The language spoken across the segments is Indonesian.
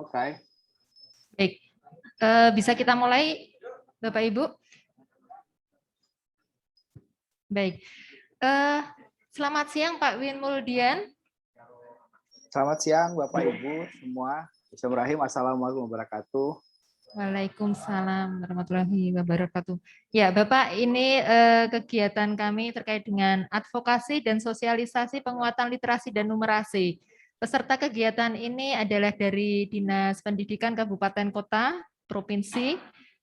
Oke. Baik, bisa kita mulai, Bapak Ibu? Baik, selamat siang Pak Win Muldian. Selamat siang Bapak Ibu semua. Bismillahirrahmanirrahim. Assalamualaikum warahmatullahi wabarakatuh. Waalaikumsalam warahmatullahi wabarakatuh. Ya, Bapak, ini kegiatan kami terkait dengan advokasi dan sosialisasi penguatan literasi dan numerasi. Peserta kegiatan ini adalah dari Dinas Pendidikan Kabupaten Kota, Provinsi,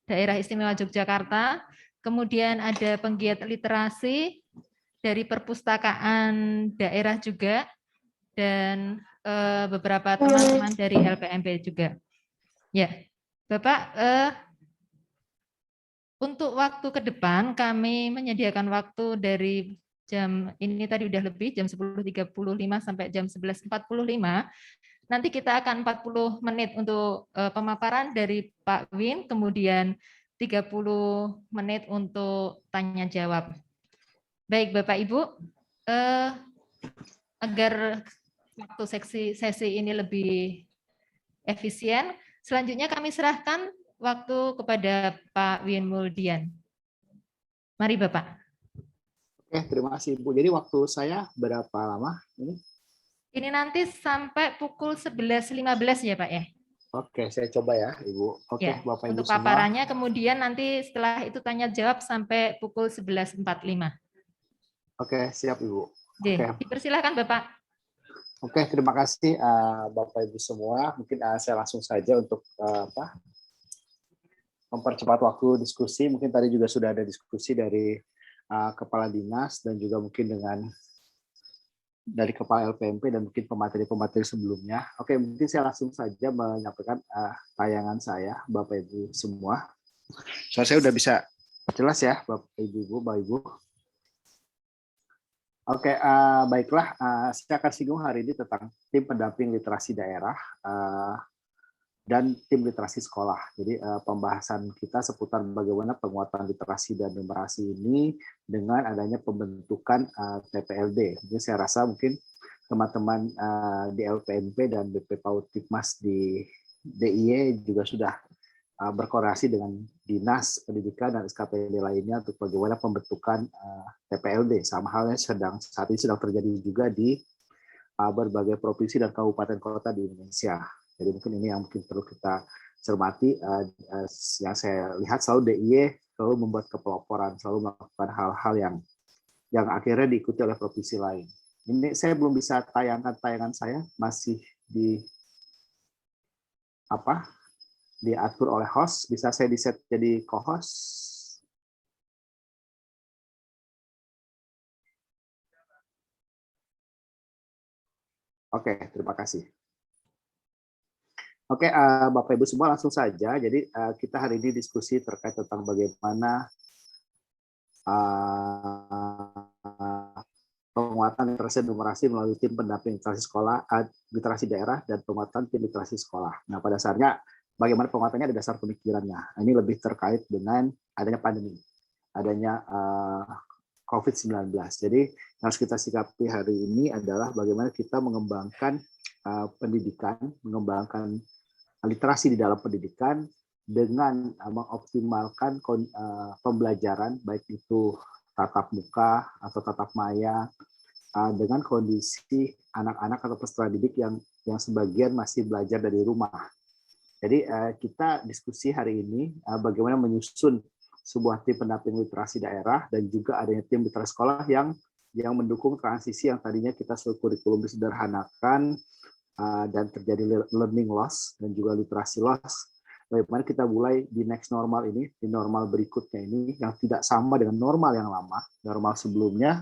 Daerah Istimewa Yogyakarta, kemudian ada penggiat literasi dari perpustakaan daerah juga, dan beberapa teman-teman dari LPMP juga. Ya, Bapak, untuk waktu ke depan kami menyediakan waktu dari jam ini tadi udah lebih jam 10.35 sampai jam 11.45. Nanti kita akan 40 menit untuk pemaparan dari Pak Win, kemudian 30 menit untuk tanya jawab. Baik, Bapak Ibu, agar waktu sesi ini lebih efisien, selanjutnya kami serahkan waktu kepada Pak Win Muldian. Mari Bapak. Oke, terima kasih Ibu. Jadi waktu saya berapa lama ini? Ini nanti sampai pukul 11.15 ya Pak ya? Oke, saya coba ya Ibu. Oke, Ya, Bapak Ibu untuk semua. paparannya, kemudian nanti setelah itu tanya jawab sampai pukul 11.45. Oke, siap Ibu. Oke, Oke. dipersilakan Bapak. Oke, terima kasih Bapak Ibu semua. Mungkin saya langsung saja untuk mempercepat waktu diskusi. Mungkin tadi juga sudah ada diskusi dari Kepala Dinas dan juga mungkin dari Kepala LPMP dan mungkin pemateri-pemateri sebelumnya. Oke, mungkin saya langsung saja menyampaikan tayangan saya, Bapak Ibu semua. So, saya udah bisa jelas ya, Bapak Ibu, Bapak Ibu. Oke, baiklah. Saya akan singgung hari ini tentang tim pendamping literasi daerah dan tim literasi sekolah. Jadi pembahasan kita seputar bagaimana penguatan literasi dan numerasi ini dengan adanya pembentukan TPLD. Jadi saya rasa mungkin teman-teman di LPMP dan BP PAUD Tikmas di DIY juga sudah berkoordinasi dengan Dinas Pendidikan dan SKPD lainnya untuk bagaimana pembentukan TPLD. Sama halnya saat ini sedang terjadi juga di berbagai provinsi dan kabupaten kota di Indonesia. Jadi mungkin ini yang mungkin perlu kita cermati. Yang saya lihat selalu DIY selalu membuat kepeloporan, selalu melakukan hal-hal yang akhirnya diikuti oleh provinsi lain. Ini saya belum bisa tayangkan tayangan saya, masih diatur oleh host. Bisa saya di-set jadi co-host? Oke, terima kasih. Oke, Bapak Ibu semua langsung saja. Jadi kita hari ini diskusi terkait tentang bagaimana penguatan literasi dan numerasi melalui tim pendamping literasi sekolah, literasi daerah, dan penguatan tim literasi sekolah. Nah, pada dasarnya bagaimana penguatannya ada dasar pemikirannya. Ini lebih terkait dengan adanya pandemi, adanya COVID-19. Jadi yang harus kita sikapi hari ini adalah bagaimana kita mengembangkan pendidikan, mengembangkan literasi di dalam pendidikan dengan mengoptimalkan pembelajaran, baik itu tatap muka atau tatap maya, dengan kondisi anak-anak atau peserta didik yang sebagian masih belajar dari rumah. Jadi kita diskusi hari ini bagaimana menyusun sebuah tim pendamping literasi daerah dan juga adanya tim literasi sekolah yang mendukung transisi yang tadinya kita kurikulum disederhanakan dan terjadi learning loss dan juga literasi loss. Bagaimana kita mulai di next normal ini, di normal berikutnya ini yang tidak sama dengan normal yang lama, normal sebelumnya,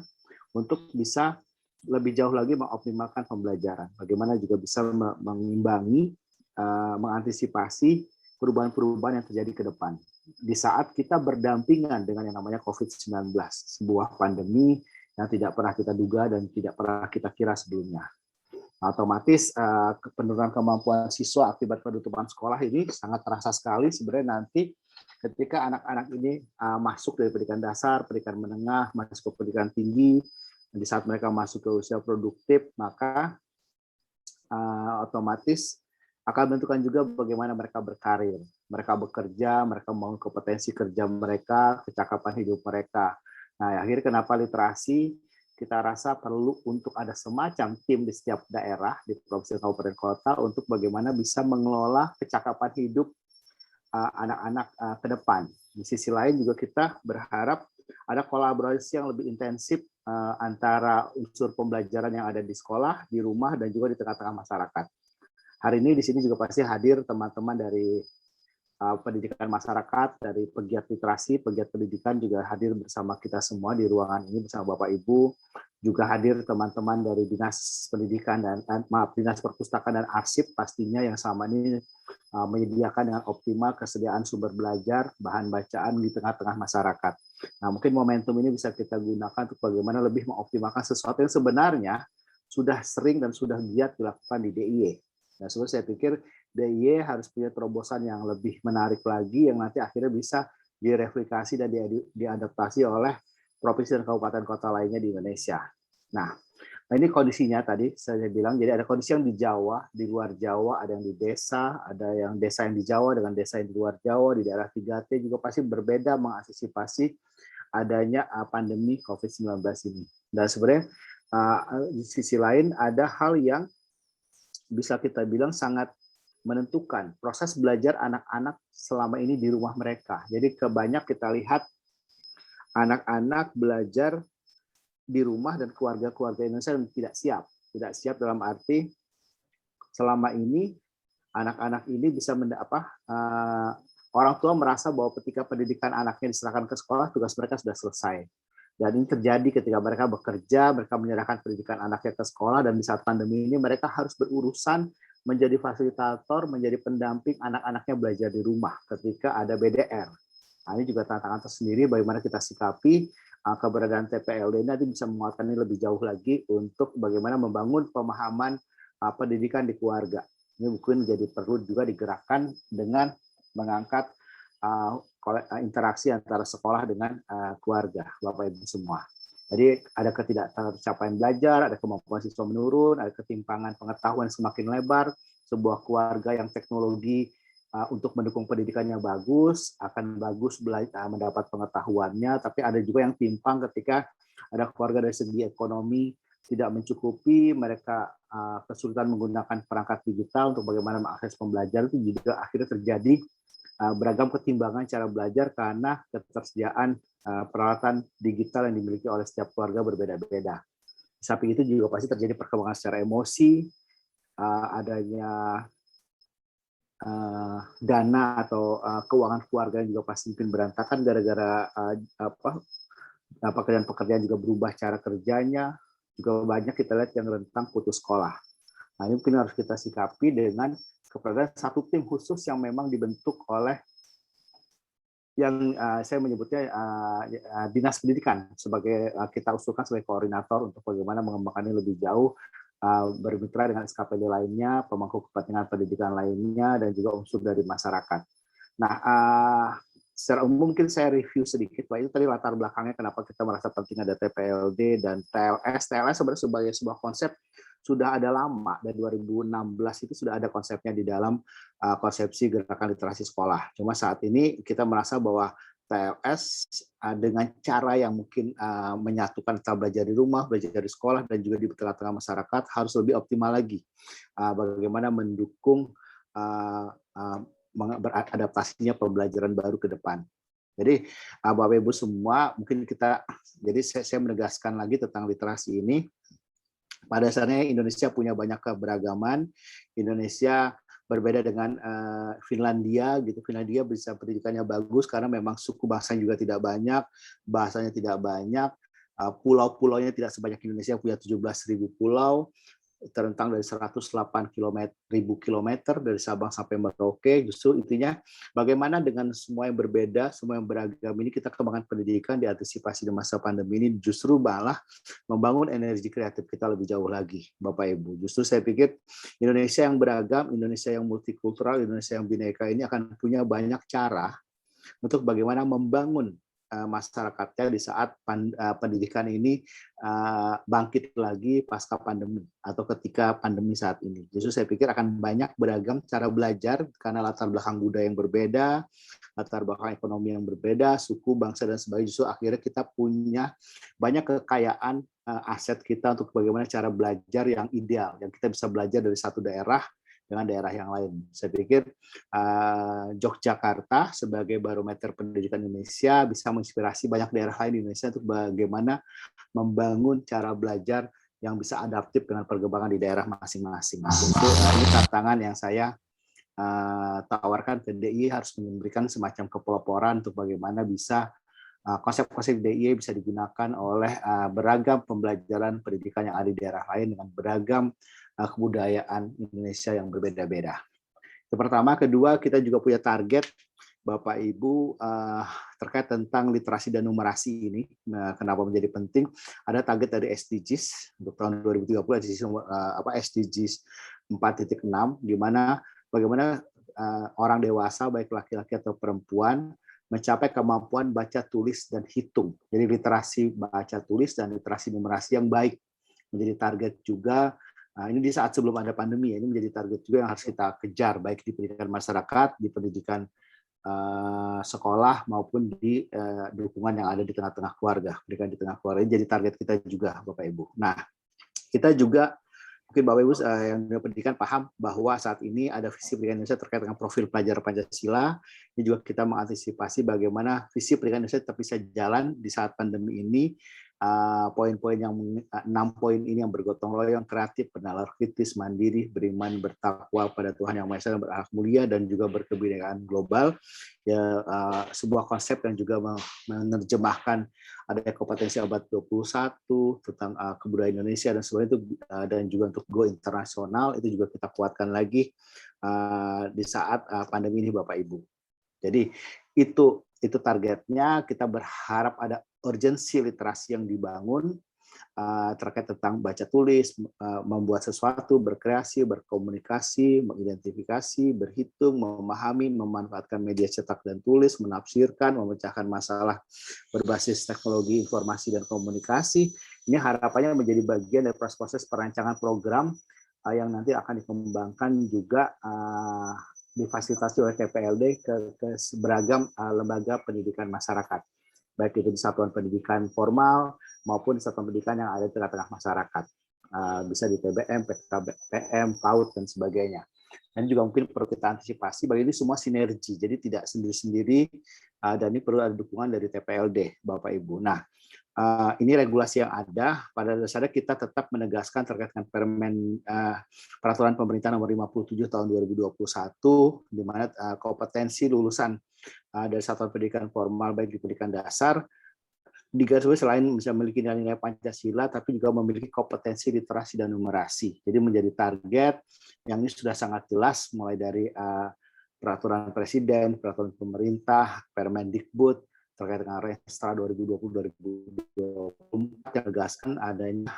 untuk bisa lebih jauh lagi mengoptimalkan pembelajaran. Bagaimana juga bisa mengimbangi, mengantisipasi perubahan-perubahan yang terjadi ke depan. Di saat kita berdampingan dengan yang namanya COVID-19, sebuah pandemi yang tidak pernah kita duga dan tidak pernah kita kira sebelumnya. Otomatis penurunan kemampuan siswa akibat penutupan sekolah ini sangat terasa sekali sebenarnya nanti ketika anak-anak ini masuk dari pendidikan dasar, pendidikan menengah, masuk ke pendidikan tinggi. Di saat mereka masuk ke usia produktif, maka otomatis akan menentukan juga bagaimana mereka berkarir, mereka bekerja, mereka membangun kompetensi kerja mereka, kecakapan hidup mereka. Nah, akhirnya kenapa literasi kita rasa perlu untuk ada semacam tim di setiap daerah, di provinsi, kabupaten, kota, untuk bagaimana bisa mengelola kecakapan hidup anak-anak ke depan. Di sisi lain juga kita berharap ada kolaborasi yang lebih intensif antara unsur pembelajaran yang ada di sekolah, di rumah, dan juga di tengah-tengah masyarakat. Hari ini di sini juga pasti hadir teman-teman dari pendidikan masyarakat, dari pegiat literasi, pegiat pendidikan juga hadir bersama kita semua di ruangan ini bersama Bapak Ibu. Juga hadir teman-teman dari Dinas Pendidikan Dinas Perpustakaan dan Arsip pastinya yang selama ini menyediakan dengan optimal kesediaan sumber belajar, bahan bacaan di tengah-tengah masyarakat. Nah, mungkin momentum ini bisa kita gunakan untuk bagaimana lebih mengoptimalkan sesuatu yang sebenarnya sudah sering dan sudah giat dilakukan di DIY. Nah, sebenarnya saya pikir DIY harus punya terobosan yang lebih menarik lagi yang nanti akhirnya bisa direplikasi dan diadaptasi oleh provinsi dan kabupaten kota lainnya di Indonesia. Nah, ini kondisinya tadi saya bilang, jadi ada kondisi yang di Jawa, di luar Jawa, ada yang di desa, ada yang desa yang di Jawa dengan desa yang di luar Jawa, di daerah 3T juga pasti berbeda mengantisipasi adanya pandemi COVID-19 ini. Dan sebenarnya di sisi lain ada hal yang bisa kita bilang sangat menentukan proses belajar anak-anak selama ini di rumah mereka. Jadi kebanyak kita lihat anak-anak belajar di rumah dan keluarga-keluarga Indonesia yang tidak siap. Tidak siap dalam arti selama ini anak-anak ini bisa orang tua merasa bahwa ketika pendidikan anaknya diserahkan ke sekolah, tugas mereka sudah selesai. Dan ini terjadi ketika mereka bekerja, mereka menyerahkan pendidikan anaknya ke sekolah, dan di saat pandemi ini mereka harus berurusan menjadi fasilitator, menjadi pendamping anak-anaknya belajar di rumah ketika ada BDR. Nah, ini juga tantangan tersendiri bagaimana kita sikapi keberadaan TPLD ini nanti bisa menguatkan ini lebih jauh lagi untuk bagaimana membangun pemahaman pendidikan di keluarga. Ini mungkin jadi perlu juga digerakkan dengan mengangkat interaksi antara sekolah dengan keluarga, Bapak Ibu semua. Jadi ada ketidaktercapaian belajar, ada kemampuan siswa menurun, ada ketimpangan pengetahuan semakin lebar, sebuah keluarga yang teknologi untuk mendukung pendidikan yang bagus, akan bagus mendapat pengetahuannya, tapi ada juga yang timpang ketika ada keluarga dari segi ekonomi tidak mencukupi, mereka kesulitan menggunakan perangkat digital untuk bagaimana mengakses pembelajaran, itu juga akhirnya terjadi beragam ketimbangan cara belajar karena ketersediaan peralatan digital yang dimiliki oleh setiap keluarga berbeda-beda. Di samping itu juga pasti terjadi perkembangan secara emosi, adanya dana atau keuangan keluarga yang juga pasti mungkin berantakan gara-gara pekerjaan-pekerjaan juga berubah cara kerjanya, juga banyak kita lihat yang rentang putus sekolah. Nah, ini mungkin harus kita sikapi dengan keberadaan satu tim khusus yang memang dibentuk oleh yang saya menyebutnya Dinas Pendidikan sebagai kita usulkan sebagai koordinator untuk bagaimana mengembangkannya lebih jauh, bermitra dengan SKPD lainnya, pemangku kepentingan pendidikan lainnya, dan juga unsur dari masyarakat. Nah, secara umum mungkin saya review sedikit, Pak. Itu tadi latar belakangnya kenapa kita merasa penting ada TPLD dan TLS. TLS sebenarnya sebagai sebuah konsep sudah ada lama, dari 2016 itu sudah ada konsepnya di dalam konsepsi gerakan literasi sekolah. Cuma saat ini kita merasa bahwa TLS dengan cara yang mungkin menyatukan kita belajar di rumah, belajar di sekolah, dan juga di tengah-tengah masyarakat harus lebih optimal lagi. Bagaimana mendukung beradaptasinya pembelajaran baru ke depan. Jadi Bapak Ibu semua, mungkin jadi saya menegaskan lagi tentang literasi ini. Pada dasarnya Indonesia punya banyak keberagaman. Indonesia berbeda dengan Finlandia gitu. Finlandia bisa pendidikannya bagus karena memang suku bangsa juga tidak banyak, bahasanya tidak banyak, pulau-pulaunya tidak sebanyak Indonesia, punya 17.000 pulau, terentang dari 108.000 kilometer dari Sabang sampai Merauke. Justru intinya bagaimana dengan semua yang berbeda, semua yang beragam ini kita kembangkan pendidikan diantisipasi di masa pandemi ini, justru malah membangun energi kreatif kita lebih jauh lagi, Bapak Ibu. Justru saya pikir Indonesia yang beragam, Indonesia yang multikultural, Indonesia yang bineka ini akan punya banyak cara untuk bagaimana membangun masyarakatnya di saat pendidikan ini bangkit lagi pasca pandemi atau ketika pandemi saat ini. Justru saya pikir akan banyak beragam cara belajar karena latar belakang budaya yang berbeda, latar belakang ekonomi yang berbeda, suku, bangsa, dan sebagainya. Justru akhirnya kita punya banyak kekayaan aset kita untuk bagaimana cara belajar yang ideal, yang kita bisa belajar dari satu daerah dengan daerah yang lain. Saya pikir Yogyakarta sebagai barometer pendidikan Indonesia bisa menginspirasi banyak daerah lain di Indonesia untuk bagaimana membangun cara belajar yang bisa adaptif dengan perkembangan di daerah masing-masing. Tentu ini tantangan yang saya tawarkan ke DIY, harus memberikan semacam kepeloporan untuk bagaimana bisa konsep-konsep DIY bisa digunakan oleh beragam pembelajaran pendidikan yang ada di daerah lain dengan beragam kebudayaan Indonesia yang berbeda-beda. Yang pertama, kedua, kita juga punya target Bapak Ibu terkait tentang literasi dan numerasi ini. Nah, kenapa menjadi penting? Ada target dari SDGs untuk tahun 2030, SDGs 4.6, di mana bagaimana orang dewasa baik laki-laki atau perempuan mencapai kemampuan baca, tulis, dan hitung. Jadi literasi baca, tulis, dan literasi numerasi yang baik menjadi target juga. Ini di saat sebelum ada pandemi, ini menjadi target juga yang harus kita kejar, baik di pendidikan masyarakat, di pendidikan sekolah, maupun di dukungan yang ada di tengah-tengah keluarga. Pendidikan di tengah keluarga ini jadi target kita juga, Bapak Ibu. Nah, kita juga mungkin Bapak Ibu yang pendidikan paham bahwa saat ini ada visi pendidikan Indonesia terkait dengan profil pelajar Pancasila. Ini juga kita mengantisipasi bagaimana visi pendidikan Indonesia tetap bisa jalan di saat pandemi ini. Poin-poin yang 6 poin ini yang bergotong royong, kreatif, bernalar kritis, mandiri, beriman, bertakwa pada Tuhan Yang Maha Esa, berakhlak mulia, dan juga berkebinekaan global. Ya, sebuah konsep yang juga menerjemahkan ada kompetensi abad 21 tentang kebudayaan Indonesia dan sebagainya itu, dan juga untuk go internasional itu juga kita kuatkan lagi di saat pandemi ini, Bapak Ibu. Jadi itu targetnya. Kita berharap ada urgensi literasi yang dibangun terkait tentang baca tulis, membuat sesuatu, berkreasi, berkomunikasi, mengidentifikasi, berhitung, memahami, memanfaatkan media cetak dan tulis, menafsirkan, memecahkan masalah berbasis teknologi informasi dan komunikasi. Ini harapannya menjadi bagian dari proses perancangan program yang nanti akan dikembangkan juga difasilitasi oleh TPLD ke beragam lembaga pendidikan masyarakat, baik itu di satuan pendidikan formal maupun di satuan pendidikan yang ada di tengah-tengah masyarakat, bisa di TBM, PKBM, PAUD, dan sebagainya. Dan juga mungkin perlu kita antisipasi bahwa ini semua sinergi, jadi tidak sendiri-sendiri, dan ini perlu ada dukungan dari TPLD, Bapak Ibu. Nah, ini regulasi yang ada. Pada dasarnya kita tetap menegaskan terkait dengan Peraturan Pemerintah Nomor 57 Tahun 2021, di mana kompetensi lulusan dari satuan pendidikan formal baik di pendidikan dasar digarisbawahi selain bisa memiliki nilai-nilai Pancasila, tapi juga memiliki kompetensi literasi dan numerasi. Jadi menjadi target yang ini sudah sangat jelas, mulai dari peraturan presiden, peraturan pemerintah, Permendikbud terkait dengan Restra 2020-2024 yang menegaskan adanya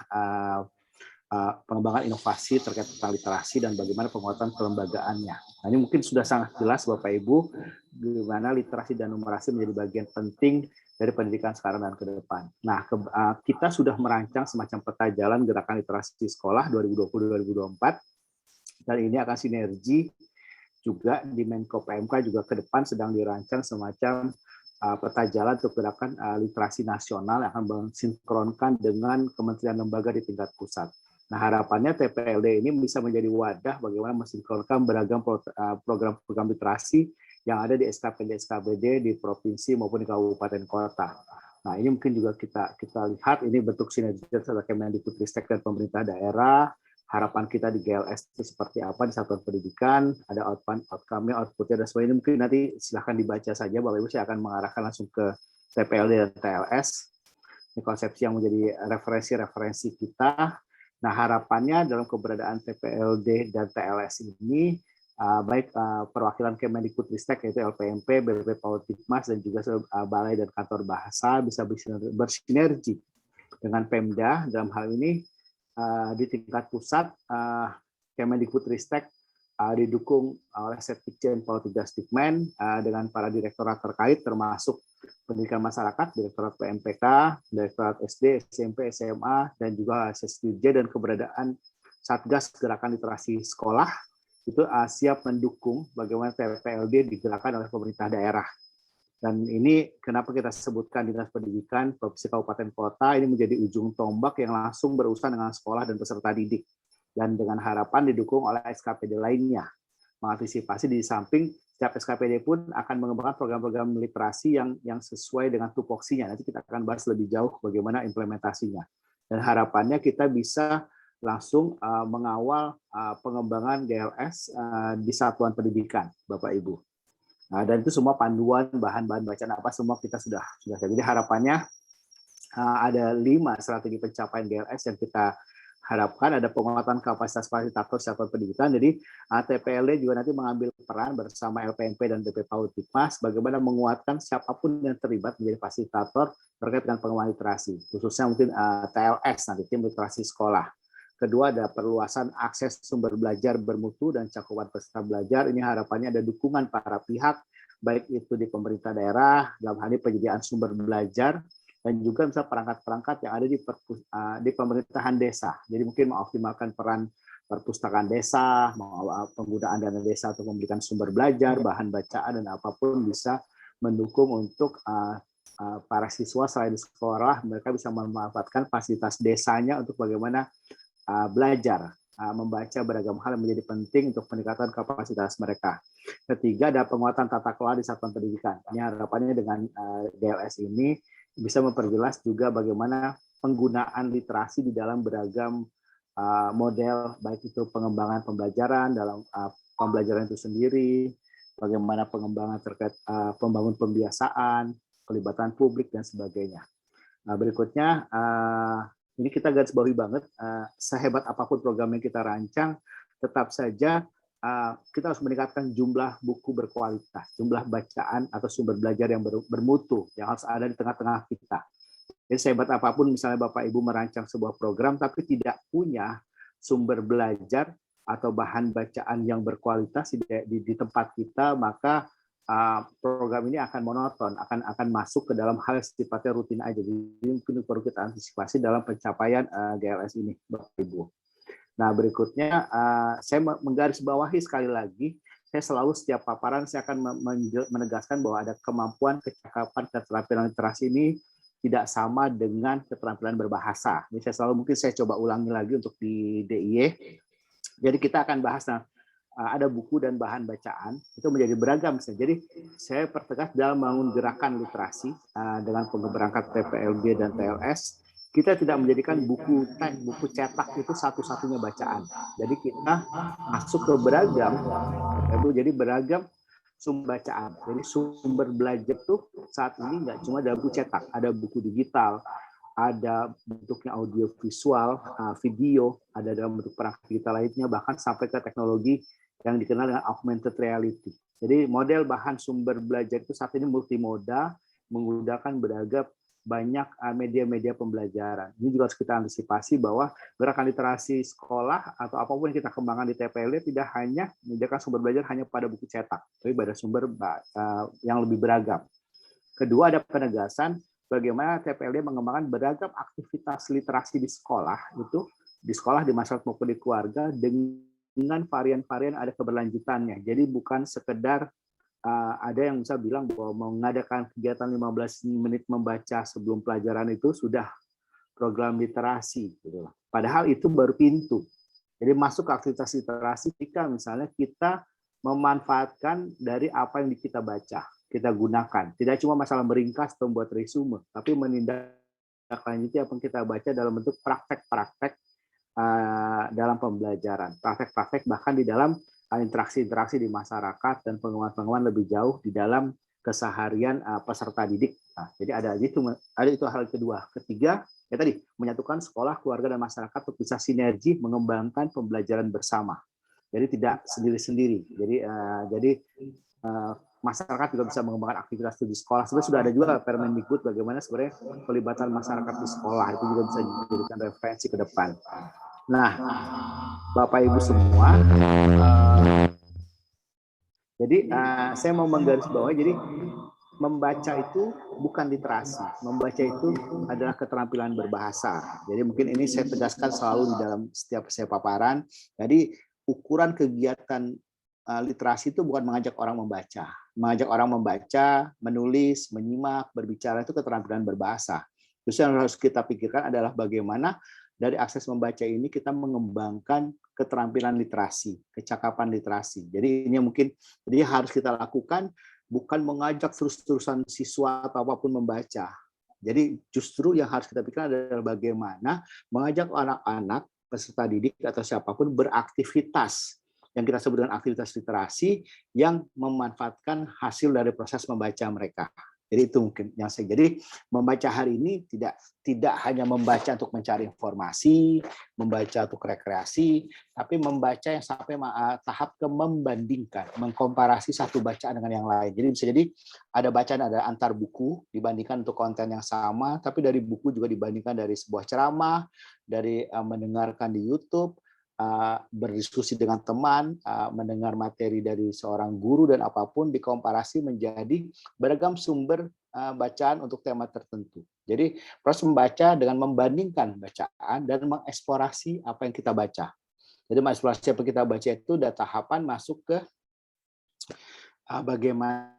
pengembangan inovasi terkait tentang literasi dan bagaimana penguatan kelembagaannya. Nah, ini mungkin sudah sangat jelas Bapak Ibu, di mana literasi dan numerasi menjadi bagian penting dari pendidikan sekarang dan ke depan. Nah, kita sudah merancang semacam peta jalan gerakan literasi sekolah 2020-2024, dan ini akan sinergi juga di Menko PMK juga ke depan sedang dirancang semacam peta jalan untuk gerakan literasi nasional yang akan mensinkronkan dengan kementerian lembaga di tingkat pusat. Nah, harapannya TPLD ini bisa menjadi wadah bagaimana mensinkronkan beragam program literasi yang ada di SKPD di provinsi maupun di kabupaten kota. Nah, ini mungkin juga kita lihat ini bentuk sinergi antara Kemendikbudristek dan pemerintah daerah. Harapan kita di GLS itu seperti apa di satuan pendidikan, ada outcome-nya, output-nya, dan sebagainya. Mungkin nanti silahkan dibaca saja, Bapak Ibu. Saya akan mengarahkan langsung ke TPLD dan TLS. Ini konsepsi yang menjadi referensi kita. Nah, harapannya dalam keberadaan TPLD dan TLS ini, baik perwakilan Kemendikbudristek yaitu LPMP, BPP Poltikmas, dan juga Balai dan Kantor Bahasa bisa bersinergi dengan Pemda dalam hal ini. Di tingkat pusat, Kemendikbudristek didukung oleh Setdikjen Poltigasdikmen dengan para direktorat terkait termasuk pendidikan masyarakat, Direktorat PMPK, Direktorat SD, SMP, SMA, dan juga Sesdikjen, dan keberadaan Satgas Gerakan Literasi Sekolah itu siap mendukung bagaimana TPLD digerakkan oleh pemerintah daerah. Dan ini kenapa kita sebutkan Dinas Pendidikan Provinsi Kabupaten Kota ini menjadi ujung tombak yang langsung berurusan dengan sekolah dan peserta didik. Dan dengan harapan didukung oleh SKPD lainnya. Mengantisipasi di samping setiap SKPD pun akan mengembangkan program-program literasi yang sesuai dengan tupoksinya. Nanti kita akan bahas lebih jauh bagaimana implementasinya. Dan harapannya kita bisa langsung mengawal pengembangan GLS di satuan pendidikan, Bapak Ibu. Nah, dan itu semua panduan, bahan-bahan bacaan apa semua kita sudah. Jadi harapannya ada 5 strategi pencapaian GLS yang kita harapkan. Ada penguatan kapasitas fasilitator satuan pendidikan. Jadi TPLD juga nanti mengambil peran bersama LPMP dan BP PAUD Dikmas bagaimana menguatkan siapapun yang terlibat menjadi fasilitator terkait dengan pengembangan literasi, khususnya mungkin TLS nanti, tim literasi sekolah. Kedua, ada perluasan akses sumber belajar bermutu dan cakupan peserta belajar. Ini harapannya ada dukungan para pihak, baik itu di pemerintah daerah, dalam hal ini penyediaan sumber belajar, dan juga misalnya perangkat-perangkat yang ada di pemerintahan desa. Jadi mungkin mengoptimalkan peran perpustakaan desa, penggunaan dana desa untuk memberikan sumber belajar, bahan bacaan, dan apapun bisa mendukung untuk para siswa selain di sekolah, mereka bisa memanfaatkan fasilitas desanya untuk bagaimana belajar membaca beragam hal yang menjadi penting untuk peningkatan kapasitas mereka. Ketiga, ada penguatan tata kelola di satuan pendidikan. Ini harapannya dengan GLS ini bisa memperjelas juga bagaimana penggunaan literasi di dalam beragam model, baik itu pengembangan pembelajaran dalam pembelajaran itu sendiri, bagaimana pengembangan terkait pembangun pembiasaan, pelibatan publik, dan sebagainya. Berikutnya, ini kita garis bawahi banget, sehebat apapun program yang kita rancang, tetap saja kita harus meningkatkan jumlah buku berkualitas, jumlah bacaan atau sumber belajar yang bermutu, yang harus ada di tengah-tengah kita. Jadi sehebat apapun misalnya Bapak Ibu merancang sebuah program, tapi tidak punya sumber belajar atau bahan bacaan yang berkualitas di tempat kita, maka program ini akan monoton, akan masuk ke dalam hal sifatnya rutin aja. Jadi mungkin perlu kita antisipasi dalam pencapaian GLS ini, Bapak Ibu. Nah, berikutnya saya menggarisbawahi sekali lagi, saya selalu setiap paparan saya akan menegaskan bahwa ada kemampuan, kecakapan, keterampilan literasi ini tidak sama dengan keterampilan berbahasa. Ini saya selalu mungkin saya coba ulangi lagi untuk di DIY. Jadi kita akan bahas ada buku dan bahan bacaan itu menjadi beragam. Jadi saya pertegas dalam membangun gerakan literasi dengan berangkat TPLD dan TLS, kita tidak menjadikan buku cetak itu satu-satunya bacaan. Jadi kita masuk ke beragam, jadi beragam sumber bacaan. Jadi sumber belajar itu saat ini nggak cuma dalam buku cetak, ada buku digital, ada bentuknya audio visual, video, ada dalam bentuk perangkat digital lainnya, bahkan sampai ke teknologi yang dikenal dengan augmented reality. Jadi model bahan sumber belajar itu saat ini multimoda, menggunakan beragam banyak media-media pembelajaran. Ini juga harus kita antisipasi bahwa gerakan literasi sekolah atau apapun yang kita kembangkan di TPLD tidak hanya menyediakan sumber belajar hanya pada buku cetak, tapi pada sumber yang lebih beragam. Kedua, ada penegasan bagaimana TPLD mengembangkan beragam aktivitas literasi di sekolah, di masyarakat maupun di keluarga dengan varian-varian ada keberlanjutannya. Jadi bukan sekedar ada yang bisa bilang bahwa mengadakan kegiatan 15 menit membaca sebelum pelajaran itu sudah program literasi. Gitu. Padahal itu baru pintu. Jadi masuk ke aktivitas literasi jika misalnya kita memanfaatkan dari apa yang kita baca, kita gunakan. Tidak cuma masalah meringkas atau membuat resume, tapi menindaklanjuti apa yang kita baca dalam bentuk praktek-praktek dalam pembelajaran, praktek-praktek bahkan di dalam interaksi-interaksi di masyarakat dan pengembangan lebih jauh di dalam keseharian peserta didik. Nah, jadi ada itu hal kedua. Ketiga, ya tadi menyatukan sekolah, keluarga dan masyarakat untuk bisa sinergi mengembangkan pembelajaran bersama. Jadi tidak sendiri-sendiri. Jadi masyarakat juga bisa mengembangkan aktivitas di sekolah. Sebenarnya sudah ada juga Permendikbud bagaimana sebenarnya pelibatan masyarakat di sekolah itu juga bisa dijadikan referensi ke depan. Nah, Bapak Ibu semua, jadi saya mau menggarisbawahi, jadi membaca itu bukan literasi. Membaca itu adalah keterampilan berbahasa. Jadi mungkin ini saya tegaskan selalu di dalam setiap saya paparan. Jadi ukuran kegiatan literasi itu bukan mengajak orang membaca. Mengajak orang membaca, menulis, menyimak, berbicara itu keterampilan berbahasa. Terus yang harus kita pikirkan adalah bagaimana dari akses membaca ini kita mengembangkan keterampilan literasi, kecakapan literasi. Jadi ini mungkin jadi harus kita lakukan, bukan mengajak terus-terusan siswa atau apapun membaca. Jadi justru yang harus kita pikirkan adalah bagaimana mengajak anak-anak, peserta didik atau siapapun beraktivitas yang kita sebut dengan aktivitas literasi yang memanfaatkan hasil dari proses membaca mereka. Jadi itu mungkin yang saya. Jadi membaca hari ini tidak hanya membaca untuk mencari informasi, membaca untuk rekreasi, tapi membaca yang sampai tahap ke membandingkan, mengkomparasi satu bacaan dengan yang lain. Jadi bisa jadi ada bacaan ada antar buku dibandingkan untuk konten yang sama, tapi dari buku juga dibandingkan dari sebuah ceramah, dari mendengarkan di YouTube, berdiskusi dengan teman, mendengar materi dari seorang guru dan apapun dikomparasi menjadi beragam sumber bacaan untuk tema tertentu. Jadi proses membaca dengan membandingkan bacaan dan mengeksplorasi apa yang kita baca. Jadi mengeksplorasi apa yang kita baca itu ada tahapan masuk ke bagaimana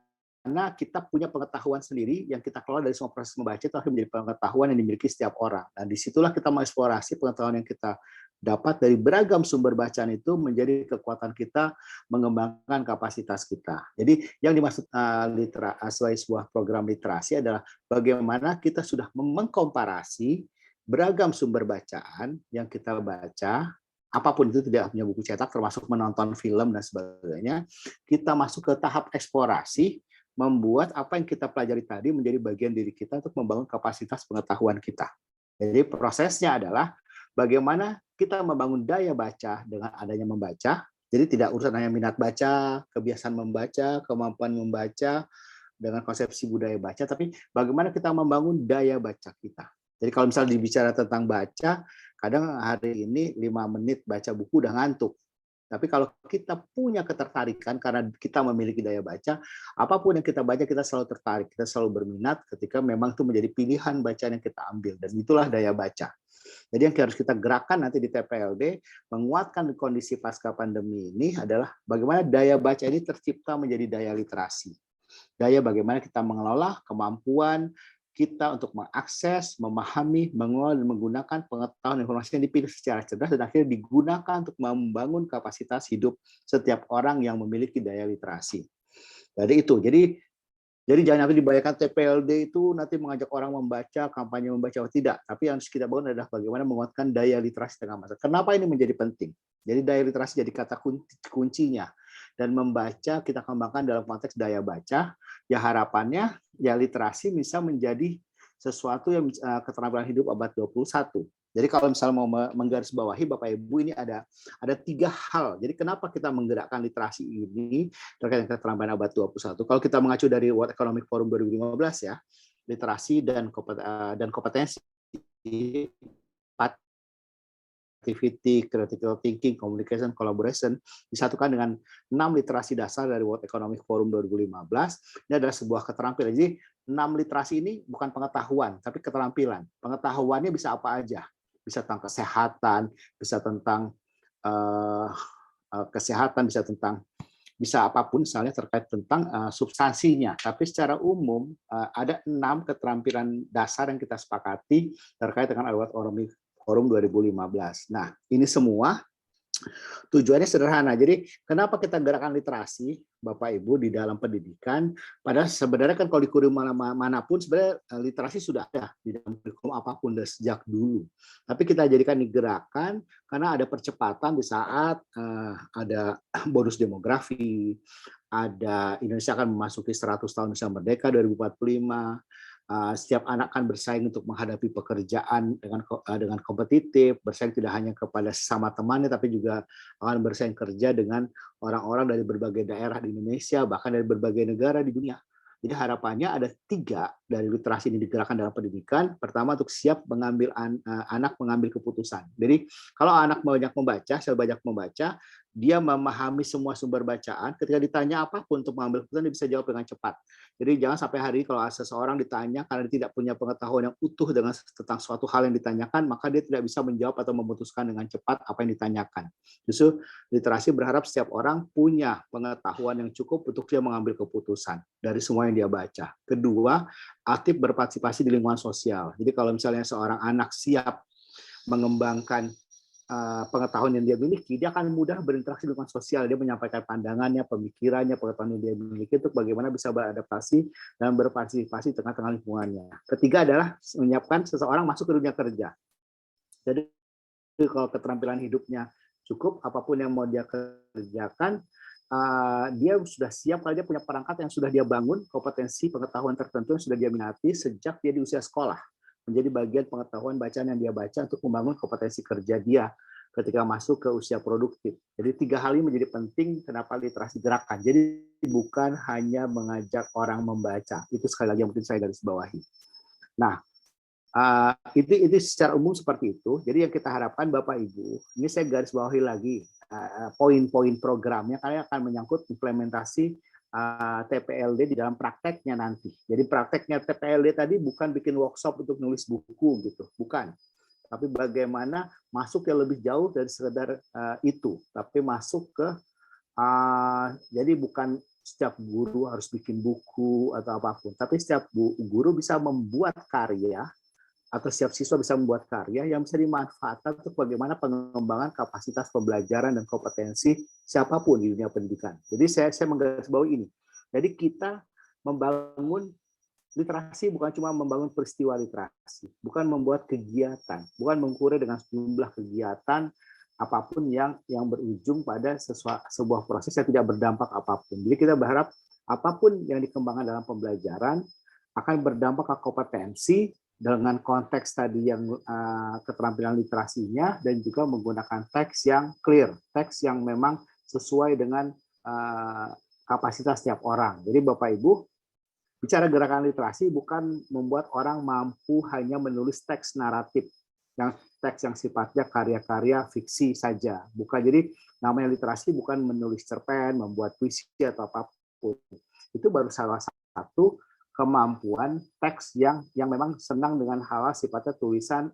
kita punya pengetahuan sendiri yang kita kelola dari semua proses membaca itu akan menjadi pengetahuan yang dimiliki setiap orang. Dan disitulah kita mengeksplorasi pengetahuan yang kita dapat dari beragam sumber bacaan itu menjadi kekuatan kita mengembangkan kapasitas kita. Jadi yang dimaksud sebagai sebuah program literasi adalah bagaimana kita sudah mengkomparasi beragam sumber bacaan yang kita baca, apapun itu, tidak punya buku cetak termasuk menonton film dan sebagainya, kita masuk ke tahap eksplorasi, membuat apa yang kita pelajari tadi menjadi bagian diri kita untuk membangun kapasitas pengetahuan kita. Jadi prosesnya adalah bagaimana kita membangun daya baca dengan adanya membaca. Jadi tidak urusan hanya minat baca, kebiasaan membaca, kemampuan membaca, dengan konsepsi budaya baca, tapi bagaimana kita membangun daya baca kita. Jadi kalau misalnya dibicara tentang baca, kadang hari ini 5 menit baca buku udah ngantuk. Tapi kalau kita punya ketertarikan karena kita memiliki daya baca, apapun yang kita baca kita selalu tertarik, kita selalu berminat ketika memang itu menjadi pilihan bacaan yang kita ambil. Dan itulah daya baca. Jadi yang harus kita gerakkan nanti di TPLD, menguatkan kondisi pasca pandemi ini adalah bagaimana daya baca ini tercipta menjadi daya literasi. Daya bagaimana kita mengelola kemampuan kita untuk mengakses, memahami, mengelola, dan menggunakan pengetahuan informasi yang dipilih secara cerdas dan akhirnya digunakan untuk membangun kapasitas hidup setiap orang yang memiliki daya literasi. Jadi itu. Jadi jangan nanti dibayangkan TPLD itu nanti mengajak orang membaca, kampanye membaca, tidak. Tapi yang harus kita bangun adalah bagaimana menguatkan daya literasi tengah masa. Kenapa ini menjadi penting? Jadi daya literasi jadi kata kuncinya. Dan membaca kita kembangkan dalam konteks daya baca. Ya harapannya ya literasi bisa menjadi sesuatu yang keterampilan hidup abad 21. Jadi kalau misalnya mau menggarisbawahi Bapak Ibu, ini ada 3 hal. Jadi kenapa kita menggerakkan literasi ini terkait dengan keterampilan abad 21? Kalau kita mengacu dari World Economic Forum 2015 ya, literasi dan kompetensi, activity, critical thinking, communication, collaboration disatukan dengan 6 literasi dasar dari World Economic Forum 2015. Ini adalah sebuah keterampilan. Jadi 6 literasi ini bukan pengetahuan, tapi keterampilan. Pengetahuannya bisa apa aja. Bisa tentang kesehatan, bisa tentang kesehatan, bisa apapun misalnya terkait tentang substansinya. Tapi secara umum ada 6 keterampilan dasar yang kita sepakati terkait dengan World Economic Forum 2015. Nah, ini semua tujuannya sederhana. Jadi kenapa kita gerakan literasi, Bapak Ibu, di dalam pendidikan? Padahal sebenarnya kan kalau di kurikulum manapun sebenarnya literasi sudah ada di dalam kurikulum apapun dari sejak dulu. Tapi kita jadikan ini gerakan karena ada percepatan di saat ada bonus demografi, ada Indonesia akan memasuki 100 tahun Indonesia Merdeka 2045. Setiap anak kan bersaing untuk menghadapi pekerjaan dengan kompetitif, bersaing tidak hanya kepada sesama temannya, tapi juga akan bersaing kerja dengan orang-orang dari berbagai daerah di Indonesia, bahkan dari berbagai negara di dunia. Jadi harapannya ada 3 dari literasi ini digerakkan dalam pendidikan. Pertama, untuk siap mengambil anak mengambil keputusan. Jadi kalau anak banyak membaca, banyak membaca, dia memahami semua sumber bacaan. Ketika ditanya apapun untuk mengambil keputusan, dia bisa jawab dengan cepat. Jadi jangan sampai hari ini kalau seseorang ditanya karena dia tidak punya pengetahuan yang utuh tentang suatu hal yang ditanyakan, maka dia tidak bisa menjawab atau memutuskan dengan cepat apa yang ditanyakan. Justru literasi berharap setiap orang punya pengetahuan yang cukup untuk dia mengambil keputusan dari semua yang dia baca. Kedua, aktif berpartisipasi di lingkungan sosial. Jadi kalau misalnya seorang anak siap mengembangkan pengetahuan yang dia miliki, dia akan mudah berinteraksi dengan sosial. Dia menyampaikan pandangannya, pemikirannya, pengetahuan yang dia miliki untuk bagaimana bisa beradaptasi dan berpartisipasi di tengah-tengah lingkungannya. Ketiga adalah menyiapkan seseorang masuk ke dunia kerja. Jadi kalau keterampilan hidupnya cukup, apapun yang mau dia kerjakan, dia sudah siap kalau dia punya perangkat yang sudah dia bangun, kompetensi pengetahuan tertentu yang sudah dia minati sejak dia di usia sekolah, menjadi bagian pengetahuan bacaan yang dia baca untuk membangun kompetensi kerja dia ketika masuk ke usia produktif. Jadi 3 hal ini menjadi penting kenapa literasi gerakan. Jadi bukan hanya mengajak orang membaca, itu sekali lagi yang mungkin saya garis bawahi. Nah, itu secara umum seperti itu. Jadi yang kita harapkan Bapak Ibu, ini saya garis bawahi lagi poin-poin programnya, karena akan menyangkut implementasi TPLD di dalam prakteknya nanti. Jadi prakteknya TPLD tadi bukan bikin workshop untuk nulis buku gitu, bukan. Tapi bagaimana masuk yang lebih jauh dari sekedar itu, tapi masuk ke jadi bukan setiap guru harus bikin buku atau apapun, tapi setiap guru bisa membuat karya atau setiap siswa bisa membuat karya yang bisa dimanfaatkan untuk bagaimana pengembangan kapasitas pembelajaran dan kompetensi siapapun di dunia pendidikan. Jadi saya menggarisbawahi ini. Jadi kita membangun literasi bukan cuma membangun peristiwa literasi, bukan membuat kegiatan, bukan mengukur dengan jumlah kegiatan apapun yang berujung pada sebuah proses yang tidak berdampak apapun. Jadi kita berharap apapun yang dikembangkan dalam pembelajaran akan berdampak ke kompetensi dengan konteks tadi yang keterampilan literasinya, dan juga menggunakan teks yang clear, teks yang memang sesuai dengan kapasitas setiap orang. Jadi Bapak Ibu, bicara gerakan literasi bukan membuat orang mampu hanya menulis teks naratif, teks yang sifatnya karya-karya fiksi saja. Bukan. Jadi namanya literasi bukan menulis cerpen, membuat puisi atau apapun. Itu baru salah satu kemampuan teks yang memang senang dengan hal sifatnya tulisan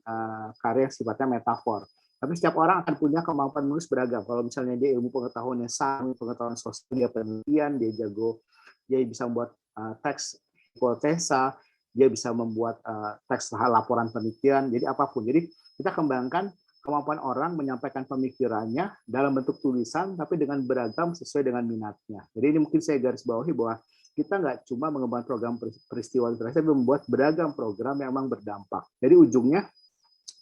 karya sifatnya metafor. Tapi setiap orang akan punya kemampuan menulis beragam. Kalau misalnya dia ilmu pengetahuannya sama, pengetahuan sosial, dia penelitian, dia jago, dia bisa membuat teks hipotesa, dia bisa membuat teks laporan penelitian, jadi apapun. Jadi kita kembangkan kemampuan orang menyampaikan pemikirannya dalam bentuk tulisan, tapi dengan beragam sesuai dengan minatnya. Jadi ini mungkin saya garis bawahi bahwa kita nggak cuma mengembangkan program peristiwa literasi, tapi membuat beragam program yang memang berdampak. Jadi ujungnya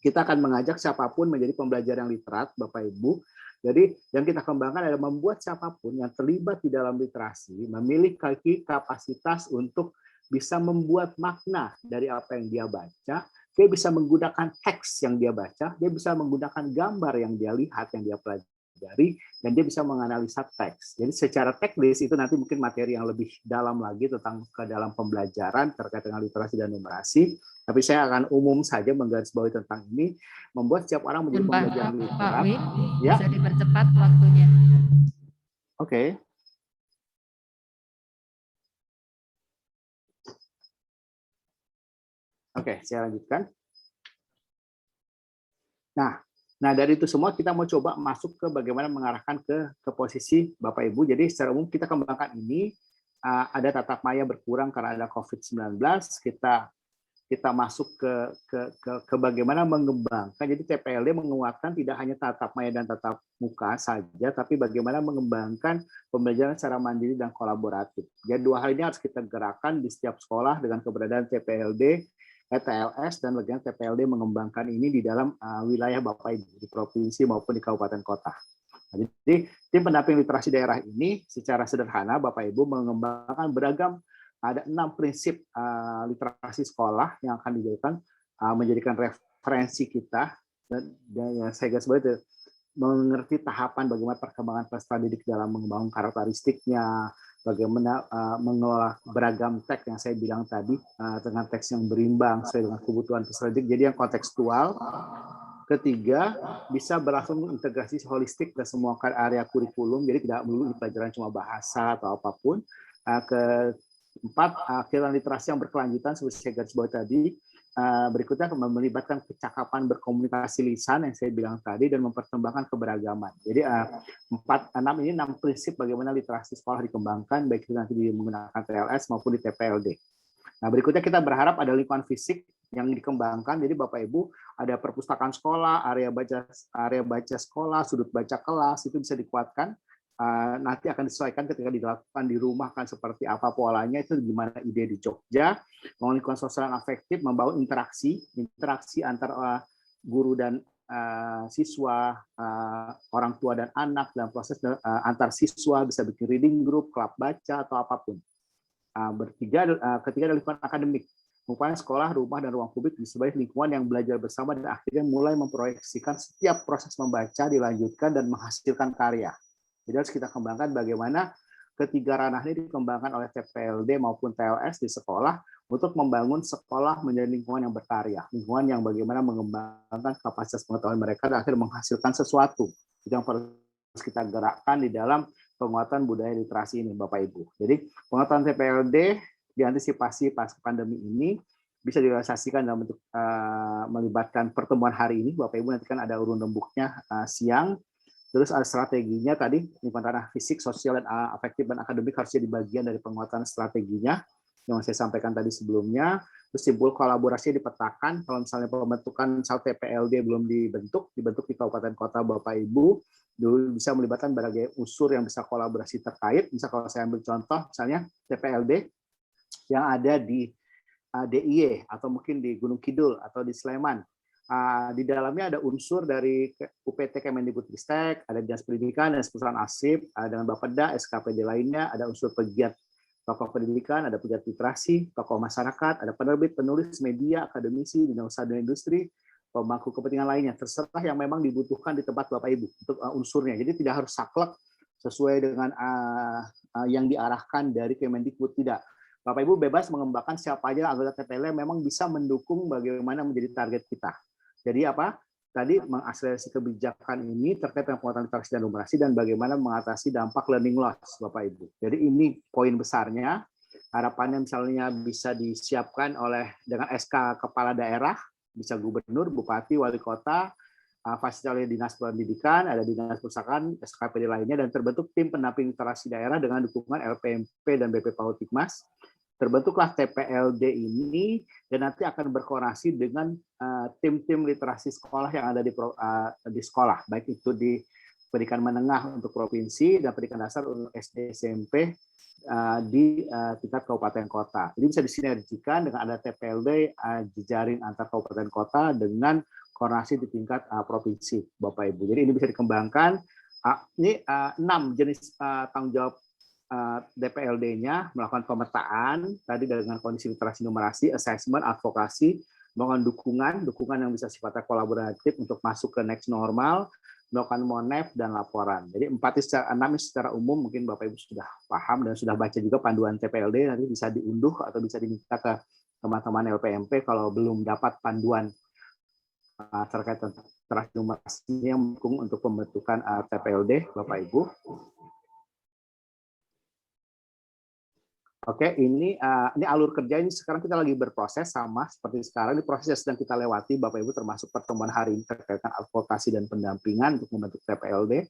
kita akan mengajak siapapun menjadi pembelajar yang literat, Bapak Ibu. Jadi yang kita kembangkan adalah membuat siapapun yang terlibat di dalam literasi memiliki kapasitas untuk bisa membuat makna dari apa yang dia baca. Dia bisa menggunakan teks yang dia baca, dia bisa menggunakan gambar yang dia lihat, yang dia pelajari, dan dia bisa menganalisa teks. Jadi secara teknis itu nanti mungkin materi yang lebih dalam lagi tentang ke dalam pembelajaran terkait dengan literasi dan numerasi. Tapi saya akan umum saja menggarisbawahi tentang ini, membuat setiap orang menjadi pembelajar literat. Pak Win, ya. Bisa dipercepat waktunya. Oke. Oke, saya lanjutkan. Nah, dari itu semua kita mau coba masuk ke bagaimana mengarahkan ke posisi Bapak Ibu. Jadi secara umum kita kembangkan ini, ada tatap maya berkurang karena ada COVID-19, kita masuk ke bagaimana mengembangkan. Jadi TPLD menguatkan tidak hanya tatap maya dan tatap muka saja, tapi bagaimana mengembangkan pembelajaran secara mandiri dan kolaboratif. Jadi 2 hal ini harus kita gerakkan di setiap sekolah dengan keberadaan TPLD, TLS, dan bagaimana TPLD mengembangkan ini di dalam wilayah Bapak Ibu, di provinsi maupun di kabupaten kota. Nah, jadi tim pendamping literasi daerah ini secara sederhana Bapak Ibu mengembangkan beragam, ada 6 prinsip literasi sekolah yang akan dijadikan menjadikan referensi kita, dan yang saya garis bawahi mengerti tahapan bagaimana perkembangan peserta didik dalam mengembangkan karakteristiknya, bagaimana mengelola beragam teks yang saya bilang tadi, dengan teks yang berimbang sesuai dengan kebutuhan peserta didik, jadi yang kontekstual. Ketiga, bisa berlangsung integrasi holistik ke semua area kurikulum, jadi tidak melulu di pelajaran cuma bahasa atau apapun. Keempat, kegiatan literasi yang berkelanjutan seperti saya garis bawah tadi. Berikutnya melibatkan kecakapan berkomunikasi lisan yang saya bilang tadi dan mempertimbangkan keberagaman. Jadi 6 prinsip bagaimana literasi sekolah dikembangkan, baik itu nanti menggunakan TLS maupun di TPLD. Nah, berikutnya kita berharap ada lingkungan fisik yang dikembangkan. Jadi Bapak Ibu ada perpustakaan sekolah, area baca sekolah, sudut baca kelas itu bisa dikuatkan. Nanti akan disesuaikan ketika dilakukan di rumah kan seperti apa polanya, itu gimana ide di Jogja. Membangun lingkungan sosial yang afektif, membangun interaksi antara guru dan siswa, orang tua dan anak dalam proses antar siswa, bisa bikin reading group, klub baca atau apapun. Ketiga ada lingkungan akademik. Merupakan sekolah, rumah, dan ruang publik sebagai lingkungan yang belajar bersama dan akhirnya mulai memproyeksikan setiap proses membaca dilanjutkan dan menghasilkan karya. Jadi harus kita kembangkan bagaimana ketiga ranah ini dikembangkan oleh TPLD maupun TLS di sekolah untuk membangun sekolah menjadi lingkungan yang berkarya, lingkungan yang bagaimana mengembangkan kapasitas pengetahuan mereka dan akhirnya menghasilkan sesuatu. Itu yang harus kita gerakkan di dalam penguatan budaya literasi ini, Bapak Ibu. Jadi penguatan TPLD diantisipasi pas pandemi ini bisa direalisasikan dalam bentuk melibatkan pertemuan hari ini. Bapak Ibu nanti kan ada urun rembuknya siang. Terus ada strateginya tadi, lingkungan ranah fisik, sosial, dan afektif dan akademik harus jadi bagian dari penguatan strateginya yang saya sampaikan tadi sebelumnya. Terus simbol kolaborasi dipetakan, kalau misalnya pembentukan TPLD belum dibentuk di kabupaten kota Bapak Ibu, dulu bisa melibatkan berbagai unsur yang bisa kolaborasi terkait. Misal kalau saya ambil contoh, misalnya TPLD yang ada di DIY atau mungkin di Gunung Kidul atau di Sleman. Di dalamnya ada unsur dari UPT Kemendikbudristek, ada Dinas Pendidikan, dan perusahaan ASIP, dengan Bapeda, SKPD lainnya, ada unsur pegiat tokoh pendidikan, ada pegiat literasi, tokoh masyarakat, ada penerbit, penulis, media, akademisi, dunia usaha dan industri, pemangku kepentingan lainnya, terserah yang memang dibutuhkan di tempat Bapak Ibu untuk unsurnya. Jadi tidak harus saklek sesuai dengan yang diarahkan dari Kemendikbud, tidak. Bapak Ibu bebas mengembangkan siapa aja anggota TPL yang memang bisa mendukung bagaimana menjadi target kita. Jadi apa? Tadi mengakselerasi kebijakan ini terkait dengan penguatan literasi dan numerasi dan bagaimana mengatasi dampak learning loss, Bapak Ibu. Jadi ini poin besarnya. Harapannya misalnya bisa disiapkan dengan SK kepala daerah, bisa gubernur, bupati, wali kota, fasilitator dinas pendidikan, ada dinas perpustakaan, SKPD lainnya, dan terbentuk tim pendamping literasi daerah dengan dukungan LPMP dan BP Pautikmas. Terbentuklah TPLD ini dan nanti akan berkoordinasi dengan tim-tim literasi sekolah yang ada di sekolah, baik itu di pendidikan menengah untuk provinsi dan pendidikan dasar untuk SD SMP di tingkat kabupaten kota. Jadi bisa disinergikan dengan ada TPLD jejaring antar kabupaten kota dengan koordinasi di tingkat provinsi, Bapak Ibu. Jadi ini bisa dikembangkan. Ini 6 jenis tanggung jawab DPLD-nya, melakukan pemetaan tadi dengan kondisi literasi numerasi, assessment, advokasi, melakukan dukungan yang bisa sifatnya kolaboratif untuk masuk ke next normal, melakukan monef dan laporan. Jadi 6 secara umum mungkin Bapak Ibu sudah paham dan sudah baca juga panduan TPLD, nanti bisa diunduh atau bisa diminta ke teman-teman LPMP kalau belum dapat panduan terkait literasi numerasi yang mendukung untuk pembentukan TPLD, Bapak Ibu. Oke, ini alur kerja ini sekarang kita lagi berproses sama seperti sekarang. Ini proses yang sedang kita lewati, Bapak Ibu, termasuk pertemuan hari ini terkait dengan advokasi dan pendampingan untuk membentuk TPLD.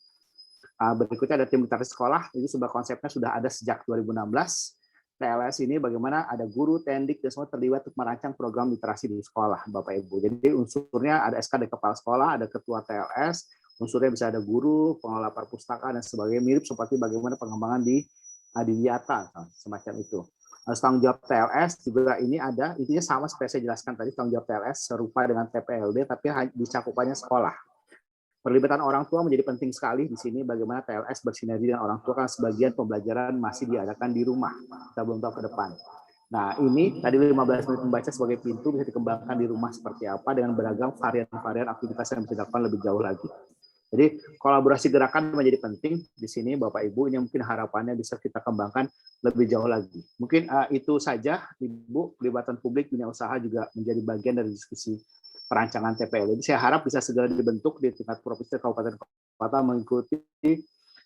Berikutnya ada tim literasi sekolah. Ini sebuah konsepnya sudah ada sejak 2016. TLS ini bagaimana ada guru, tendik, dan semua terlibat untuk merancang program literasi di sekolah, Bapak Ibu. Jadi unsurnya ada SK dari kepala sekolah, ada ketua TLS, unsurnya bisa ada guru, pengelola perpustakaan, dan sebagainya, mirip seperti bagaimana pengembangan di Adiwiyata, semacam itu. Tanggung jawab TLS juga ini ada, intinya sama seperti saya jelaskan tadi, tanggung jawab TLS serupa dengan TPLD, tapi di cakupannya sekolah. Perlibatan orang tua menjadi penting sekali di sini, bagaimana TLS bersinergi dengan orang tua, karena sebagian pembelajaran masih diadakan di rumah, kita belum tahu ke depan. Nah, ini tadi 15 menit membaca sebagai pintu bisa dikembangkan di rumah seperti apa, dengan beragam varian-varian aktivitas yang bisa dilakukan lebih jauh lagi. Jadi kolaborasi gerakan menjadi penting di sini Bapak Ibu, ini mungkin harapannya bisa kita kembangkan lebih jauh lagi. Mungkin itu saja Ibu, pelibatan publik dunia usaha juga menjadi bagian dari diskusi perancangan TPL. Jadi saya harap bisa segera dibentuk di tingkat provinsi, kabupaten, kota, mengikuti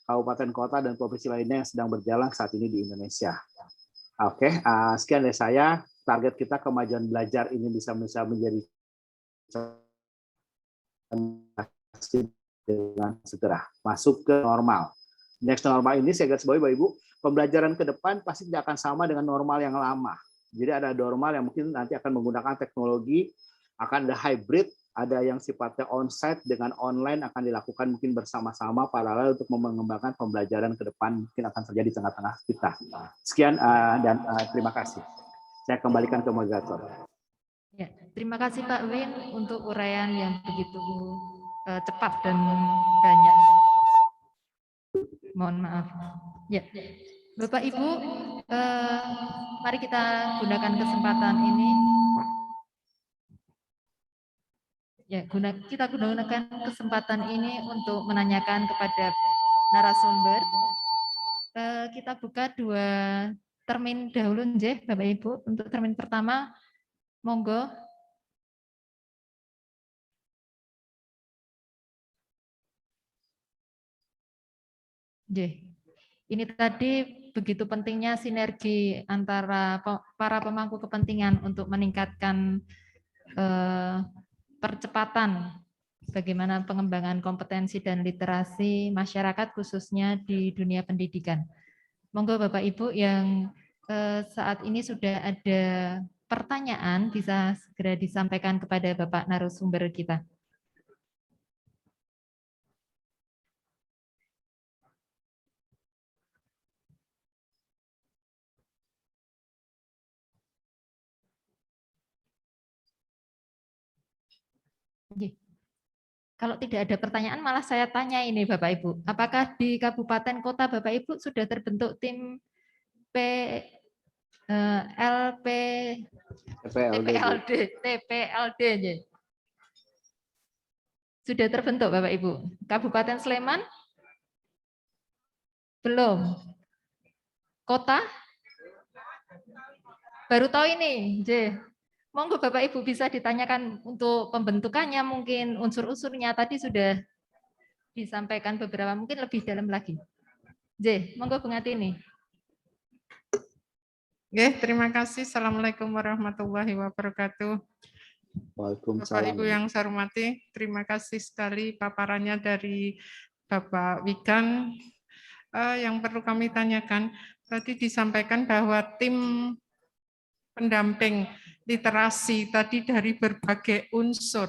kabupaten, kota, dan provinsi lainnya yang sedang berjalan saat ini di Indonesia. Oke, sekian dari saya. Target kita kemajuan belajar ini bisa menjadi dengan segera masuk ke normal. Next normal ini saya garis bawahi Bapak Ibu, pembelajaran ke depan pasti tidak akan sama dengan normal yang lama. Jadi ada normal yang mungkin nanti akan menggunakan teknologi, akan ada hybrid, ada yang sifatnya onsite dengan online akan dilakukan mungkin bersama-sama paralel untuk mengembangkan pembelajaran ke depan mungkin akan terjadi di tengah-tengah kita. Sekian dan terima kasih. Saya kembalikan ke moderator. Ya, terima kasih Pak Win untuk uraian yang begitu cepat dan banyak. Mohon maaf. Ya, Bapak Ibu, mari kita gunakan kesempatan ini. Ya, kita gunakan kesempatan ini untuk menanyakan kepada narasumber. Kita buka 2 termin dahulu, nggih, Bapak Ibu. Untuk termin pertama, monggo. Ini tadi begitu pentingnya sinergi antara para pemangku kepentingan untuk meningkatkan percepatan bagaimana pengembangan kompetensi dan literasi masyarakat khususnya di dunia pendidikan. Monggo Bapak Ibu yang saat ini sudah ada pertanyaan bisa segera disampaikan kepada Bapak narasumber kita. Kalau tidak ada pertanyaan, malah saya tanya ini Bapak Ibu. Apakah di kabupaten kota Bapak Ibu sudah terbentuk tim TPLD? Sudah terbentuk Bapak Ibu. Kabupaten Sleman? Belum. Kota? Baru tahu ini. Monggo Bapak Ibu bisa ditanyakan untuk pembentukannya, mungkin unsur-unsurnya tadi sudah disampaikan beberapa, mungkin lebih dalam lagi. Monggo Bung Atini. Terima kasih. Assalamualaikum warahmatullahi wabarakatuh. Bapak Ibu yang saya hormati, terima kasih sekali paparannya dari Bapak Wigan. Yang perlu kami tanyakan, tadi disampaikan bahwa tim pendamping literasi tadi dari berbagai unsur.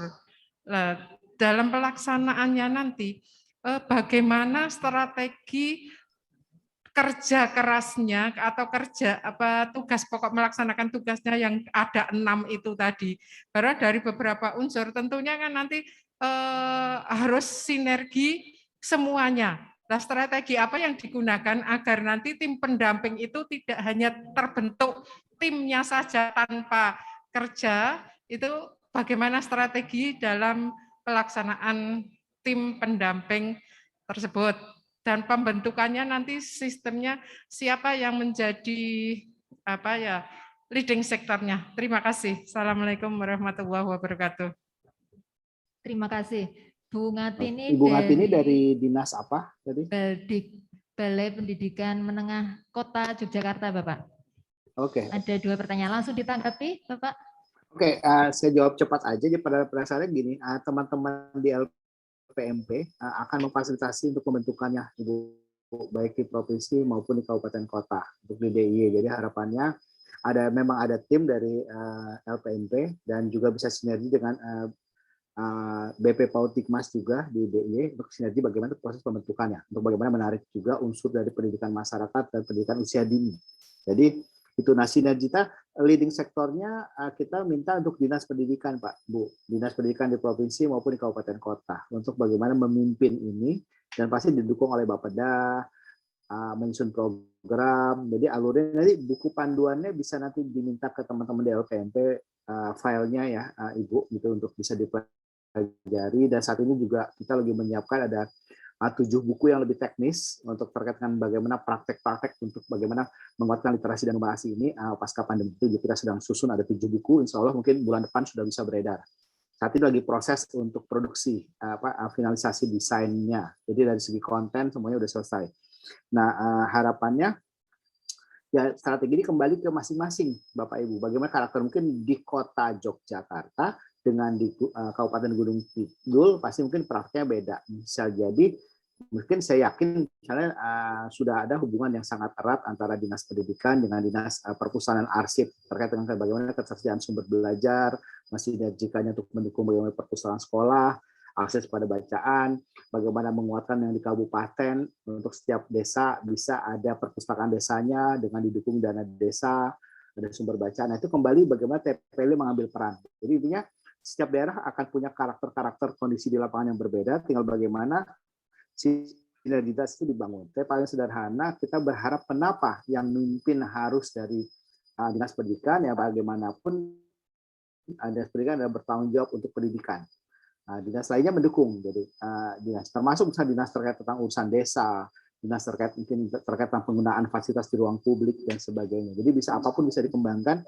Dalam pelaksanaannya nanti, bagaimana strategi kerja kerasnya atau tugas pokok melaksanakan tugasnya yang ada 6 itu tadi. Karena dari beberapa unsur tentunya kan nanti harus sinergi semuanya. Nah, strategi apa yang digunakan agar nanti tim pendamping itu tidak hanya terbentuk timnya saja tanpa kerja, itu bagaimana strategi dalam pelaksanaan tim pendamping tersebut. Dan pembentukannya nanti sistemnya siapa yang menjadi leading sektornya. Terima kasih. Assalamualaikum warahmatullahi wabarakatuh. Terima kasih. Bu Ngatini, Ibu Ngatini dari dinas apa tadi? Balai Pendidikan Menengah Kota Yogyakarta, Bapak. Oke. Ada 2 pertanyaan, langsung ditanggapi, Bapak. Oke, saya jawab cepat aja. Jadi pada dasarnya gini, teman-teman di LPMP akan memfasilitasi untuk pembentukannya, Ibu, baik di provinsi maupun di kabupaten kota untuk di DIY. Jadi harapannya memang ada tim dari LPMP dan juga bisa sinergi dengan BP Pautikmas juga di DIY untuk sinergi bagaimana proses pembentukannya, untuk bagaimana menarik juga unsur dari pendidikan masyarakat dan pendidikan usia dini. Jadi itu sinergita leading sektornya kita minta untuk dinas pendidikan Pak, Bu, dinas pendidikan di provinsi maupun di kabupaten kota untuk bagaimana memimpin ini dan pasti didukung oleh Bapeda, menyusun program. Jadi alurnya nanti buku panduannya bisa nanti diminta ke teman-teman di LPMP filenya ya Ibu gitu untuk bisa dipelajari pelajari, dan saat ini juga kita lagi menyiapkan ada 7 buku yang lebih teknis untuk terkait dengan bagaimana praktek-praktek untuk bagaimana menguatkan literasi dan numerasi ini pasca pandemi itu. Jadi kita sedang susun ada 7 buku, insya Allah mungkin bulan depan sudah bisa beredar. Saat ini lagi proses untuk produksi, finalisasi desainnya. Jadi dari segi konten semuanya sudah selesai. Nah, harapannya ya strategi ini kembali ke masing-masing Bapak Ibu. Bagaimana karakter mungkin di kota Yogyakarta dengan di Kabupaten Gunung Kidul pasti mungkin prakteknya beda. Bisa jadi mungkin saya yakin misalnya sudah ada hubungan yang sangat erat antara Dinas Pendidikan dengan Dinas Perpustakaan Arsip terkait dengan bagaimana ketersediaan sumber belajar, sinergikannya untuk mendukung bagaimana perpustakaan sekolah, akses pada bacaan, bagaimana menguatkan yang di kabupaten untuk setiap desa bisa ada perpustakaan desanya dengan didukung dana desa, ada sumber bacaan. Nah, itu kembali bagaimana TPL mengambil peran. Jadi intinya setiap daerah akan punya karakter-karakter kondisi di lapangan yang berbeda, tinggal bagaimana sinergitas itu dibangun. Tapi paling sederhana, kita berharap kenapa yang memimpin harus dari Dinas Pendidikan, ya bagaimanapun Dinas Pendidikan adalah bertanggung jawab untuk pendidikan. Dinas lainnya mendukung, jadi dinas termasuk misalnya dinas terkait tentang urusan desa, dinas terkait mungkin terkait tentang penggunaan fasilitas di ruang publik dan sebagainya. Jadi bisa apapun bisa dikembangkan,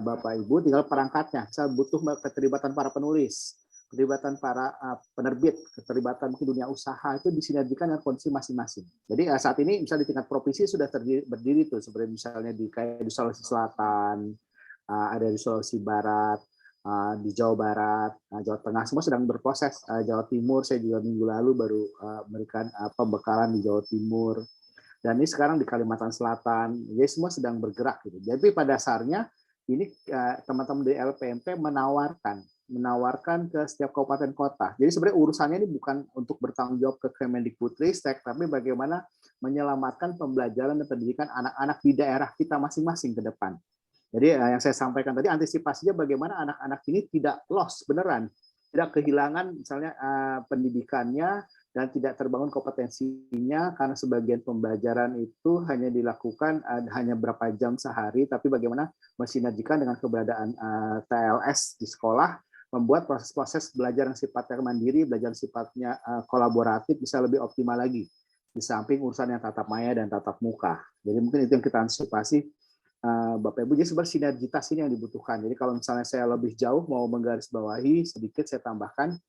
Bapak Ibu, tinggal perangkatnya. Saya butuh keterlibatan para penulis, keterlibatan para penerbit, keterlibatan mungkin dunia usaha itu disinergikan dengan kondisi masing-masing. Jadi saat ini misalnya di tingkat provinsi sudah berdiri tuh, seperti misalnya di Sulawesi Selatan, ada di Sulawesi Barat, di Jawa Barat, Jawa Tengah, semua sedang berproses. Jawa Timur, saya juga minggu lalu baru memberikan pembekalan di Jawa Timur. Dan ini sekarang di Kalimantan Selatan, jadi semua sedang bergerak. Gitu. Jadi pada dasarnya ini teman-teman di LPMP menawarkan ke setiap kabupaten kota. Jadi sebenarnya urusannya ini bukan untuk bertanggung jawab ke Kemendikbudristek, tapi bagaimana menyelamatkan pembelajaran dan pendidikan anak-anak di daerah kita masing-masing ke depan. Jadi yang saya sampaikan tadi antisipasinya bagaimana anak-anak ini tidak lost beneran, tidak kehilangan misalnya pendidikannya dan tidak terbangun kompetensinya karena sebagian pembelajaran itu hanya dilakukan hanya berapa jam sehari, tapi bagaimana mensinergikan dengan keberadaan TLS di sekolah, membuat proses-proses belajar yang sifatnya mandiri, belajar yang sifatnya kolaboratif bisa lebih optimal lagi, di samping urusan yang tatap maya dan tatap muka. Jadi mungkin itu yang kita antisipasi. Bapak Ibu, jadi sebenarnya sinergitas ini yang dibutuhkan. Jadi kalau misalnya saya lebih jauh mau menggarisbawahi sedikit saya tambahkan.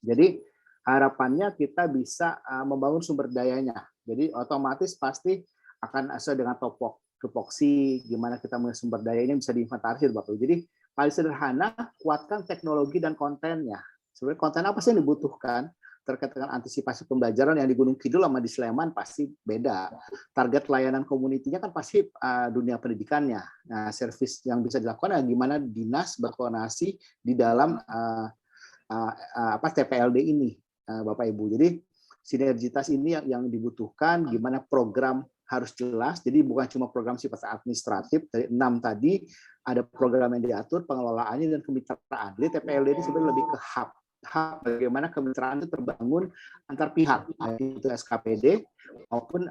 Jadi harapannya kita bisa membangun sumber dayanya. Jadi otomatis pasti akan sesuai dengan topoksi gimana kita punya sumber daya ini bisa diinventarisir Bapak Ibu. Jadi paling sederhana kuatkan teknologi dan kontennya. Sebenarnya konten apa sih yang dibutuhkan? Terkait dengan antisipasi pembelajaran yang di Gunung Kidul sama di Sleman pasti beda. Target layanan komunitinya kan pasti dunia pendidikannya. Nah, servis yang bisa dilakukan adalah gimana dinas berkoordinasi di dalam TPLD ini, Bapak Ibu. Jadi sinergitas ini yang dibutuhkan, gimana program harus jelas. Jadi bukan cuma program sifat administratif, dari 6 tadi ada program yang diatur, pengelolaannya dan kemitraan. Jadi TPLD ini sebenarnya lebih ke hub bagaimana kemitraan itu terbangun antar pihak, itu SKPD maupun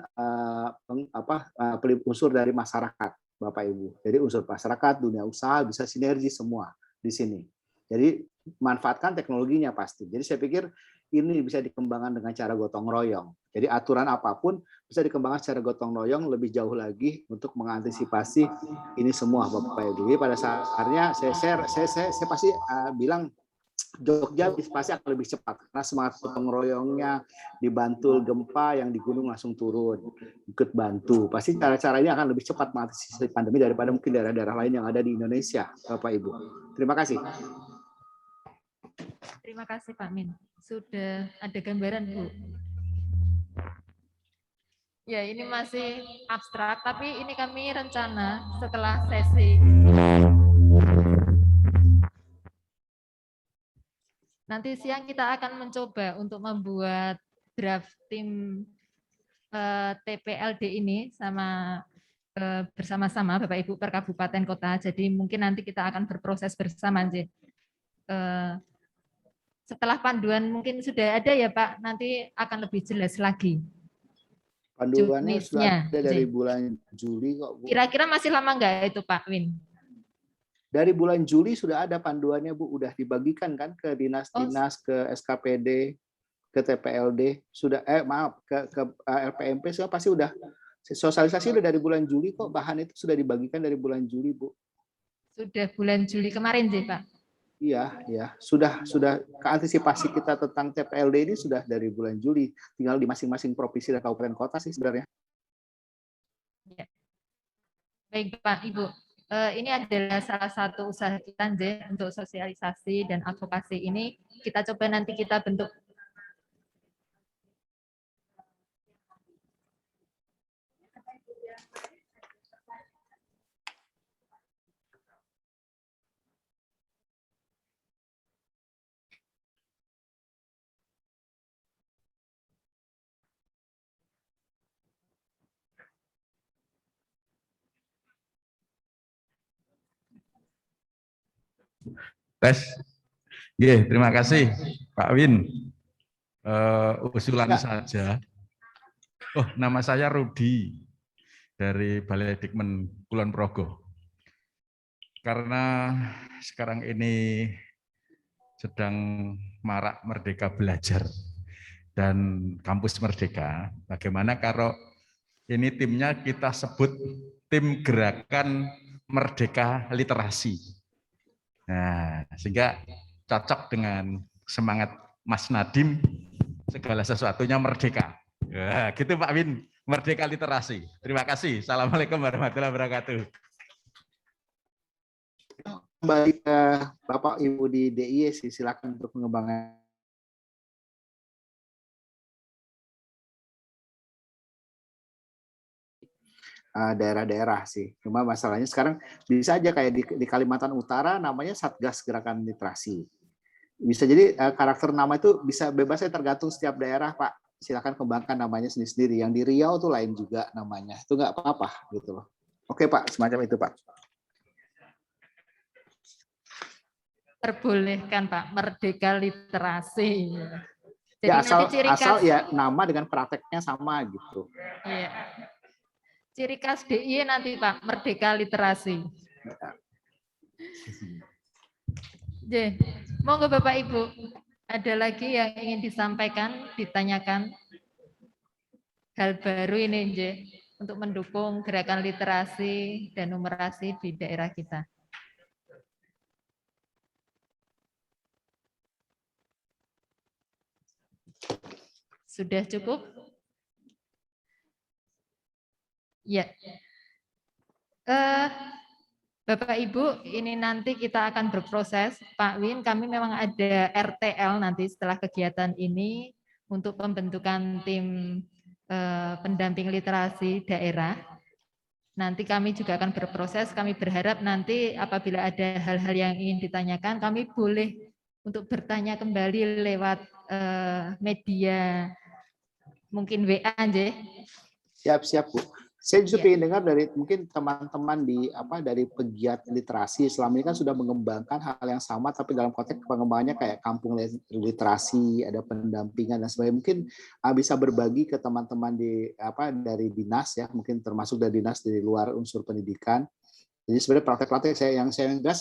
unsur dari masyarakat, Bapak Ibu. Jadi unsur masyarakat, dunia usaha bisa sinergi semua di sini. Jadi manfaatkan teknologinya pasti. Jadi saya pikir ini bisa dikembangkan dengan cara gotong royong. Jadi aturan apapun bisa dikembangkan secara gotong royong lebih jauh lagi untuk mengantisipasi ini semua, Bapak Ibu. Jadi pada saatnya saya pasti bilang Jogja pasti akan lebih cepat karena semangat gotong royongnya di Bantul gempa yang di gunung langsung turun ikut bantu. Pasti cara-cara ini akan lebih cepat mengatasi pandemi daripada mungkin daerah-daerah lain yang ada di Indonesia, Bapak Ibu. Terima kasih. Terima kasih Pak Min. Sudah ada gambaran Bu. Ya ini masih abstrak, tapi ini kami rencana setelah sesi nanti siang kita akan mencoba untuk membuat draft tim TPLD ini bersama-sama Bapak Ibu per kabupaten kota. Jadi mungkin nanti kita akan berproses bersama. Setelah panduan mungkin sudah ada ya Pak, nanti akan lebih jelas lagi. Panduannya sudah ada dari bulan Juli kok Bu. Kira-kira masih lama enggak itu Pak Win? Dari bulan Juli sudah ada panduannya, Bu, udah dibagikan kan ke dinas-dinas, ke SKPD, ke TPLD, sudah maaf ke LPMP, sudah pasti udah sosialisasi udah dari bulan Juli kok, bahan itu sudah dibagikan dari bulan Juli, Bu. Sudah bulan Juli kemarin sih, Pak. Iya, sudah keantisipasi kita tentang TPLD ini sudah dari bulan Juli, tinggal di masing-masing provinsi dan kabupaten kota sih sebenarnya. Ya. Baik, Pak, Ibu. Ini adalah salah satu usaha kita untuk sosialisasi dan advokasi ini. Kita coba nanti kita bentuk. Tes. Terima kasih Pak Win. Usulan saja. Oh, nama saya Rudi dari Balai Dikmen Kulon Progo. Karena sekarang ini sedang marak Merdeka Belajar dan Kampus Merdeka, bagaimana kalau ini timnya kita sebut tim Gerakan Merdeka Literasi. Nah, sehingga cocok dengan semangat Mas Nadiem, segala sesuatunya merdeka. Ya, gitu Pak Win, Merdeka Literasi. Terima kasih. Assalamualaikum warahmatullahi wabarakatuh. Kembali ke Bapak Ibu di DIY sih, silakan untuk pengembangan. Daerah-daerah sih. Cuma masalahnya sekarang bisa aja kayak di Kalimantan Utara namanya Satgas Gerakan Literasi. Bisa jadi karakter nama itu bisa bebas, tergantung setiap daerah, Pak. Silakan kembangkan namanya sendiri-sendiri. Yang di Riau tuh lain juga namanya. Itu nggak apa-apa gitu loh. Oke, Pak, semacam itu, Pak. Perbolehkan, Pak, Merdeka Literasi. Jadi ya, asal ya nama dengan prakteknya sama gitu. Iya. Ciri khas DIY nanti Pak, Merdeka Literasi. Monggo Bapak Ibu, ada lagi yang ingin disampaikan, ditanyakan? Hal baru ini untuk mendukung gerakan literasi dan numerasi di daerah kita. Sudah cukup? Ya. Bapak Ibu, ini nanti kita akan berproses. Pak Win, kami memang ada RTL nanti setelah kegiatan ini untuk pembentukan tim pendamping literasi daerah. Nanti kami juga akan berproses. Kami berharap nanti apabila ada hal-hal yang ingin ditanyakan, kami boleh untuk bertanya kembali lewat media, mungkin WA, Siap, Bu. Saya justru ingin dengar dari mungkin teman-teman dari pegiat literasi selama ini kan sudah mengembangkan hal yang sama, tapi dalam konteks pengembangannya kayak kampung literasi, ada pendampingan dan sebagainya. Mungkin bisa berbagi ke teman-teman dari dinas ya, mungkin termasuk dari dinas dari luar unsur pendidikan. Jadi sebenarnya praktek-praktek saya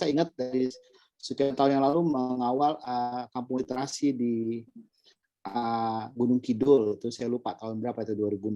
ingat dari sekian tahun yang lalu mengawal kampung literasi di Gunung Kidul, itu saya lupa tahun berapa, itu 2016.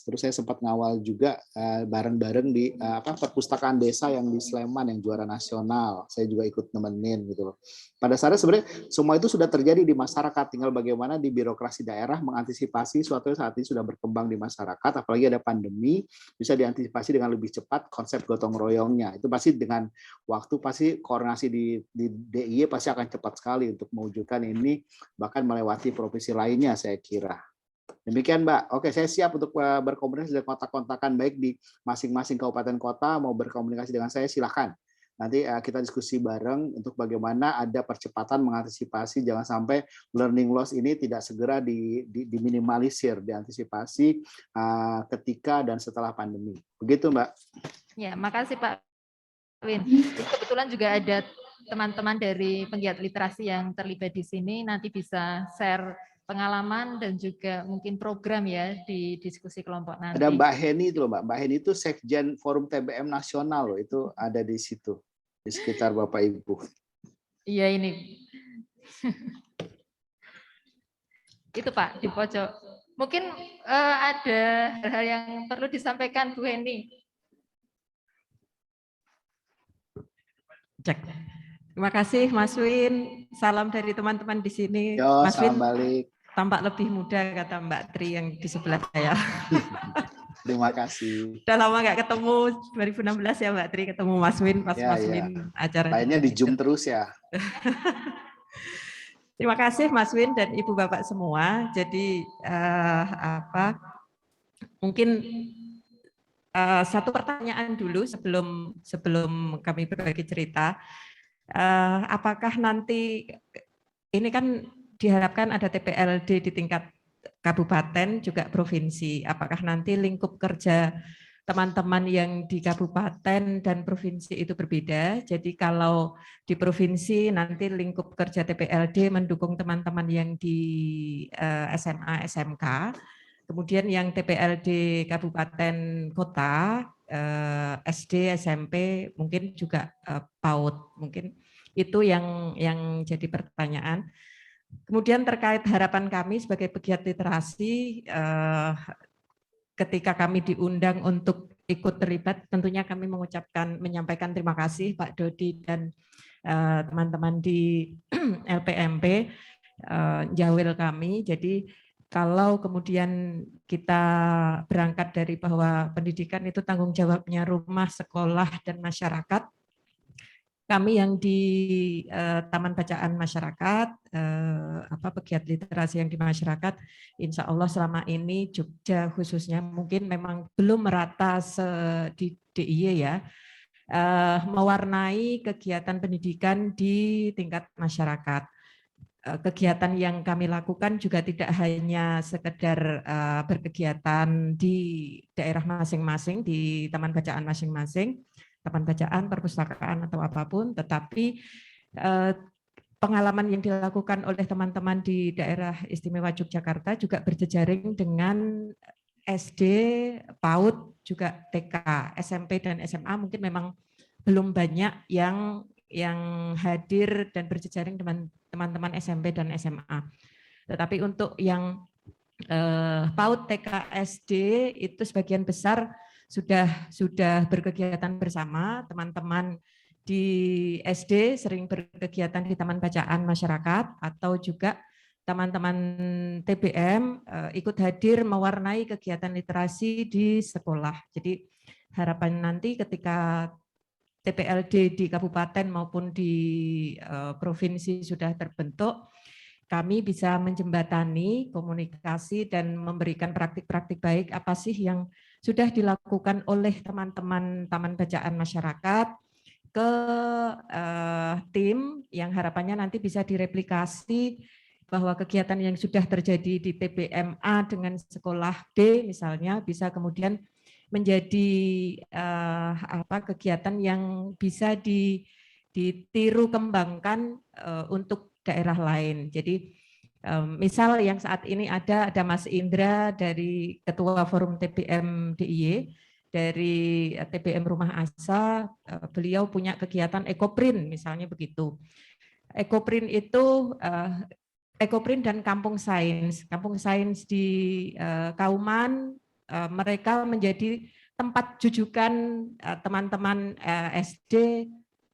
Terus saya sempat ngawal juga bareng-bareng di perpustakaan desa yang di Sleman yang juara nasional. Saya juga ikut nemenin gitu loh. Pada saatnya sebenarnya semua itu sudah terjadi di masyarakat, tinggal bagaimana di birokrasi daerah mengantisipasi suatu yang saat ini sudah berkembang di masyarakat, apalagi ada pandemi, bisa diantisipasi dengan lebih cepat konsep gotong royongnya. Itu pasti dengan waktu, pasti koordinasi di DIY pasti akan cepat sekali untuk mewujudkan ini, bahkan melewati provinsi lainnya saya kira. Demikian Mbak. Oke, saya siap untuk berkomunikasi dengan kontak-kontakan baik di masing-masing kabupaten kota, mau berkomunikasi dengan saya silahkan. Nanti kita diskusi bareng untuk bagaimana ada percepatan mengantisipasi jangan sampai learning loss ini tidak segera diminimalisir, diantisipasi ketika dan setelah pandemi. Begitu Mbak. Ya, makasih Pak Win. Kebetulan juga ada teman-teman dari penggiat literasi yang terlibat di sini, nanti bisa share pengalaman dan juga mungkin program ya di diskusi kelompok nanti. Ada Mbak Heni itu loh Mbak. Mbak Heni itu Sekjen Forum TBM Nasional loh, itu ada di situ. di sekitar Bapak Ibu. Iya ini. Itu Pak di pojok. Mungkin ada hal-hal yang perlu disampaikan Bu Heni. Cek. Terima kasih Mas Win. Salam dari teman-teman di sini. Yo, Mas Win salam balik. tampak lebih muda kata Mbak Tri yang di sebelah saya. Terima kasih. Udah lama nggak ketemu, 2016 ya Mbak Tri ketemu Mas Win pas Ya, Mas ya. Win acara. Lainnya di Zoom terus ya. Terima kasih Mas Win dan Ibu Bapak semua. Jadi mungkin satu pertanyaan dulu sebelum kami berbagi cerita. Apakah nanti ini kan diharapkan ada TPLD di tingkat kabupaten juga provinsi. Apakah nanti lingkup kerja teman-teman yang di kabupaten dan provinsi itu berbeda? Jadi kalau di provinsi nanti lingkup kerja TPLD mendukung teman-teman yang di SMA, SMK. Kemudian yang TPLD kabupaten kota, SD, SMP, mungkin juga PAUD, mungkin itu yang jadi pertanyaan. Kemudian terkait harapan kami sebagai pegiat literasi, ketika kami diundang untuk ikut terlibat, tentunya kami menyampaikan terima kasih Pak Dodi dan teman-teman di LPMP, Jawil kami. Jadi kalau kemudian kita berangkat dari bahwa pendidikan itu tanggung jawabnya rumah, sekolah, dan masyarakat, kami yang di Taman Bacaan Masyarakat, pegiat literasi yang di masyarakat, insya Allah selama ini Jogja khususnya mungkin memang belum merata di DIY ya, mewarnai kegiatan pendidikan di tingkat masyarakat. Kegiatan yang kami lakukan juga tidak hanya sekedar berkegiatan di daerah masing-masing, di taman bacaan masing-masing, taman bacaan, perpustakaan, atau apapun, tetapi pengalaman yang dilakukan oleh teman-teman di daerah istimewa Yogyakarta juga berjejaring dengan SD, PAUD, juga TK, SMP, dan SMA mungkin memang belum banyak yang hadir dan berjejaring dengan teman-teman SMP dan SMA. Tetapi untuk yang PAUD, TK, SD itu sebagian besar sudah berkegiatan bersama. Teman-teman di SD sering berkegiatan di Taman Bacaan Masyarakat, atau juga teman-teman TBM ikut hadir mewarnai kegiatan literasi di sekolah. Jadi harapan nanti ketika TPLD di kabupaten maupun di provinsi sudah terbentuk, kami bisa menjembatani komunikasi dan memberikan praktik-praktik baik apa sih yang sudah dilakukan oleh teman-teman Taman Bacaan Masyarakat ke tim yang harapannya nanti bisa direplikasi, bahwa kegiatan yang sudah terjadi di TBMA dengan sekolah B misalnya bisa kemudian menjadi kegiatan yang bisa ditiru kembangkan untuk daerah lain. Jadi misal yang saat ini ada Mas Indra dari Ketua Forum TBM DIY, dari TBM Rumah Asa, beliau punya kegiatan ekoprint misalnya begitu. Ekoprint itu ekoprint dan kampung sains di Kauman, mereka menjadi tempat jujukan teman-teman SD,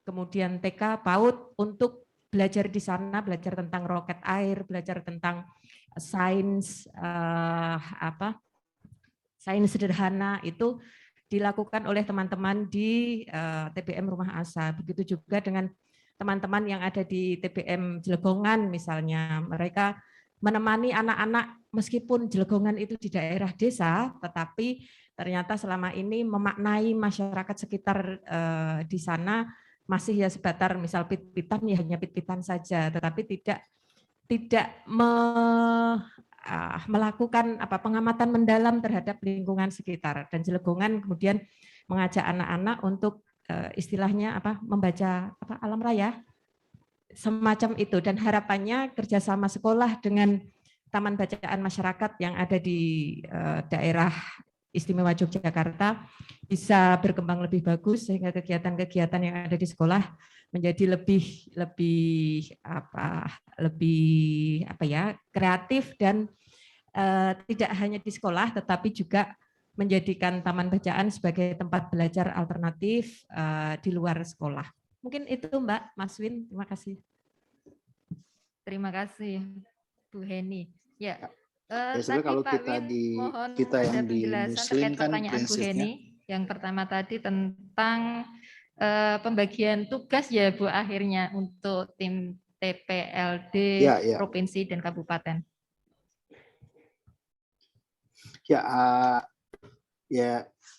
kemudian TK, PAUD untuk belajar di sana, belajar tentang roket air, belajar tentang sains sains sederhana, itu dilakukan oleh teman-teman di TBM Rumah Asa. Begitu juga dengan teman-teman yang ada di TBM Jelegongan misalnya, mereka menemani anak-anak meskipun Jelegongan itu di daerah desa, tetapi ternyata selama ini memaknai masyarakat sekitar di sana masih ya sebatar misal pit-pitan ya hanya pit-pitan saja, tetapi tidak melakukan pengamatan mendalam terhadap lingkungan sekitar. Dan Jelegongan kemudian mengajak anak-anak untuk istilahnya membaca alam raya semacam itu, dan harapannya kerjasama sekolah dengan Taman Bacaan Masyarakat yang ada di daerah istimewa Yogyakarta bisa berkembang lebih bagus sehingga kegiatan-kegiatan yang ada di sekolah menjadi lebih kreatif dan tidak hanya di sekolah tetapi juga menjadikan taman bacaan sebagai tempat belajar alternatif di luar sekolah. Mungkin itu Mbak Maswin, terima kasih. Terima kasih Bu Heni. Ya, sebenarnya tadi kalau Pak Win mohon ada yang di penjelasan Muslim terkait kan pertanyaan Bu prinsipnya Heni. Yang pertama tadi tentang pembagian tugas ya Bu akhirnya untuk tim TPLD Provinsi dan Kabupaten.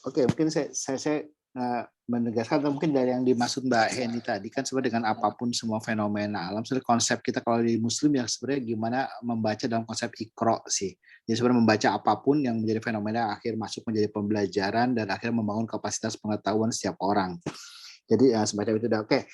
Oke, mungkin saya menegaskan atau mungkin dari yang dimaksud Mbak Heni tadi kan sebenarnya dengan apapun semua fenomena alam, sebenarnya konsep kita kalau di Muslim ya sebenarnya gimana membaca dalam konsep ikro sih. Jadi sebenarnya membaca apapun yang menjadi fenomena akhir masuk menjadi pembelajaran dan akhirnya membangun kapasitas pengetahuan setiap orang. Jadi semacam itu. Oke.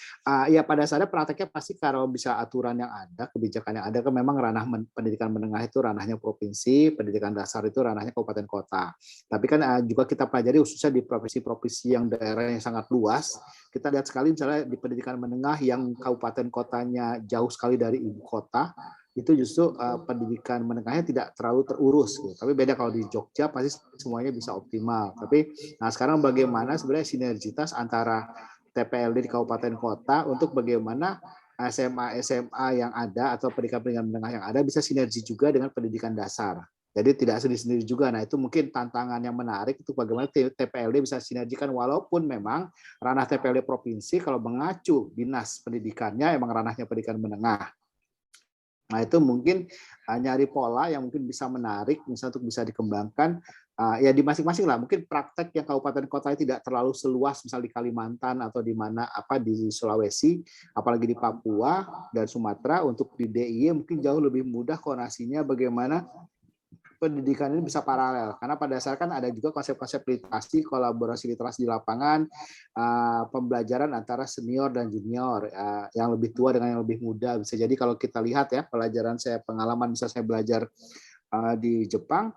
Ya pada dasarnya prakteknya pasti kalau bisa aturan yang ada, kebijakan yang ada kan memang ranah pendidikan menengah itu ranahnya provinsi, pendidikan dasar itu ranahnya kabupaten kota. Tapi kan juga kita pelajari khususnya di provinsi-provinsi yang daerahnya sangat luas. Kita lihat sekali misalnya di pendidikan menengah yang kabupaten kotanya jauh sekali dari ibu kota, itu justru pendidikan menengahnya tidak terlalu terurus. Gitu. Tapi beda kalau di Jogja pasti semuanya bisa optimal. Tapi sekarang bagaimana sebenarnya sinergitas antara TPLD di kabupaten kota untuk bagaimana SMA yang ada atau pendidikan menengah yang ada bisa sinergi juga dengan pendidikan dasar. Jadi tidak sendiri-sendiri juga. Nah itu mungkin tantangan yang menarik itu bagaimana TPLD bisa sinergikan walaupun memang ranah TPLD provinsi kalau mengacu dinas pendidikannya emang ranahnya pendidikan menengah. Nah itu mungkin nyari pola yang mungkin bisa menarik misalnya untuk bisa dikembangkan ya di masing-masing lah. Mungkin praktek yang kabupaten kota tidak terlalu seluas misal di Kalimantan atau di mana di Sulawesi, apalagi di Papua dan Sumatera. Untuk di DIY mungkin jauh lebih mudah koordinasinya bagaimana pendidikan ini bisa paralel karena pada dasarnya kan ada juga konsep-konsep literasi, kolaborasi literasi di lapangan, pembelajaran antara senior dan junior, yang lebih tua dengan yang lebih muda. Bisa jadi kalau kita lihat ya pelajaran saya pengalaman misalnya saya belajar di Jepang,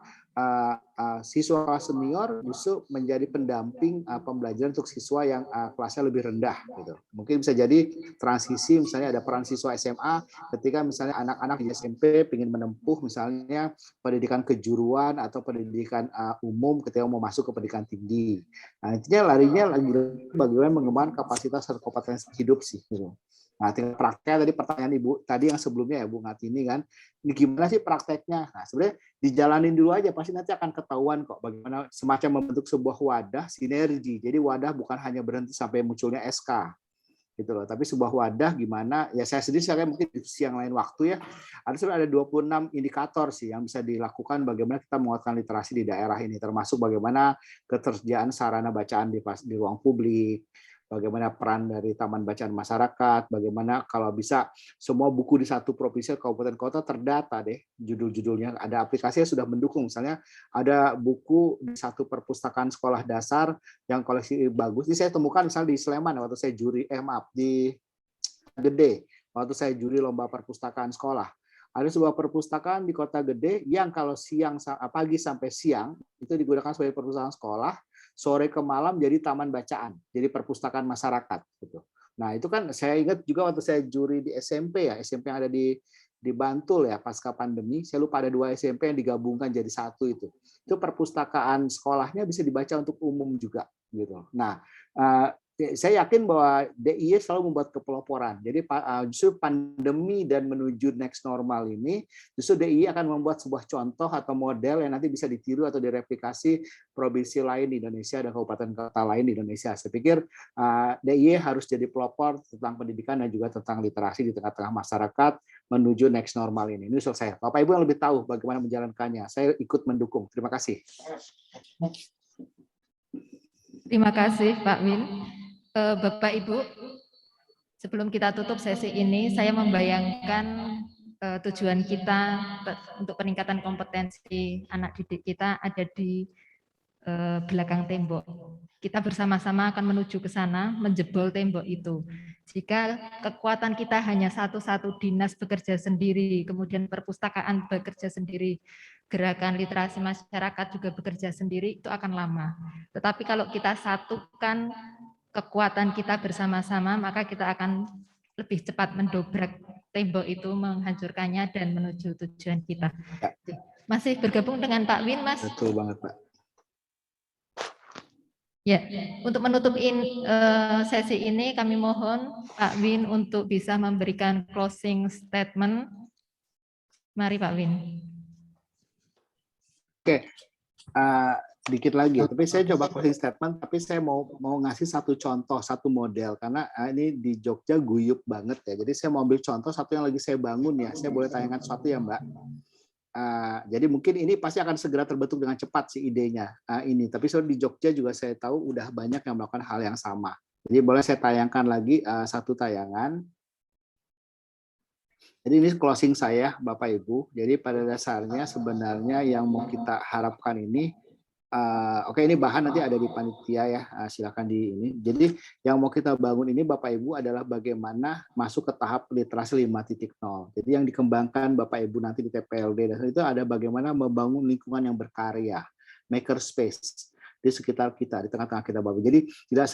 siswa senior justru menjadi pendamping pembelajaran untuk siswa yang kelasnya lebih rendah gitu. Mungkin bisa jadi transisi misalnya ada peran siswa SMA ketika misalnya anak-anak di SMP ingin menempuh misalnya pendidikan kejuruan atau pendidikan umum ketika mau masuk ke pendidikan tinggi. Nah, intinya larinya lagi bagaimana mengembangkan kapasitas dan kompetensi hidup sih gitu. Nah, tinggal prakteknya tadi pertanyaan Ibu tadi yang sebelumnya ya Bu Ngatini kan, ini gimana sih prakteknya? Nah, sebenarnya dijalanin dulu aja, pasti nanti akan ketahuan kok bagaimana semacam membentuk sebuah wadah sinergi. Jadi wadah bukan hanya berhenti sampai munculnya SK gitu loh, tapi sebuah wadah gimana ya saya sendiri saya mungkin di siang lain waktu ya ada 26 indikator sih yang bisa dilakukan bagaimana kita menguatkan literasi di daerah ini, termasuk bagaimana ketersediaan sarana bacaan di ruang publik, bagaimana peran dari taman bacaan masyarakat, bagaimana kalau bisa semua buku di satu provinsi kabupaten kota terdata deh judul-judulnya, ada aplikasi yang sudah mendukung, misalnya ada buku di satu perpustakaan sekolah dasar yang koleksi bagus. Ini saya temukan misalnya di Sleman waktu saya juri di Gede waktu saya juri lomba perpustakaan sekolah. Ada sebuah perpustakaan di Kota Gede yang kalau pagi sampai siang itu digunakan sebagai perpustakaan sekolah, sore ke malam jadi taman bacaan, jadi perpustakaan masyarakat gitu. Nah, itu kan saya ingat juga waktu saya juri di SMP ya, SMP yang ada di Bantul ya pasca pandemi, saya lupa ada 2 SMP yang digabungkan jadi satu itu. Itu perpustakaan sekolahnya bisa dibaca untuk umum juga gitu. Nah, saya yakin bahwa DIY selalu membuat kepeloporan. Jadi justru pandemi dan menuju next normal ini, justru DIY akan membuat sebuah contoh atau model yang nanti bisa ditiru atau direplikasi provinsi lain di Indonesia dan kabupaten kota lain di Indonesia. Saya pikir DIY harus jadi pelopor tentang pendidikan dan juga tentang literasi di tengah-tengah masyarakat menuju next normal ini. Ini selesai. Bapak Ibu yang lebih tahu bagaimana menjalankannya. Saya ikut mendukung. Terima kasih. Terima kasih Pak Win. Bapak Ibu, sebelum kita tutup sesi ini, saya membayangkan tujuan kita untuk peningkatan kompetensi anak didik kita ada di belakang tembok. Kita bersama-sama akan menuju ke sana, menjebol tembok itu. Jika kekuatan kita hanya satu-satu dinas bekerja sendiri, kemudian perpustakaan bekerja sendiri, gerakan literasi masyarakat juga bekerja sendiri itu akan lama. Tetapi kalau kita satukan kekuatan kita bersama-sama, maka kita akan lebih cepat mendobrak tembok itu, menghancurkannya dan menuju tujuan kita. Masih bergabung dengan Pak Win, Mas? Betul banget, Pak. Ya, untuk menutup sesi ini kami mohon Pak Win untuk bisa memberikan closing statement. Mari Pak Win. Oke, dikit lagi. Tapi saya coba closing statement. Tapi saya mau ngasih satu contoh, satu model karena ini di Jogja guyup banget ya. Jadi saya mau ambil contoh satu yang lagi saya bangun ya. Saya boleh tayangkan sesuatu ya Mbak. Jadi mungkin ini pasti akan segera terbentuk dengan cepat sih idenya ini. Tapi di Jogja juga saya tahu udah banyak yang melakukan hal yang sama. Jadi boleh saya tayangkan lagi satu tayangan. Jadi ini closing saya, Bapak Ibu. Jadi pada dasarnya sebenarnya yang mau kita harapkan ini, oke ini bahan nanti ada di panitia ya, silakan di ini. Jadi yang mau kita bangun ini Bapak Ibu adalah bagaimana masuk ke tahap literasi 5.0. Jadi yang dikembangkan Bapak Ibu nanti di TPLD dan itu ada bagaimana membangun lingkungan yang berkarya, maker space di sekitar kita, di tengah-tengah kita Bapak. Jadi tidak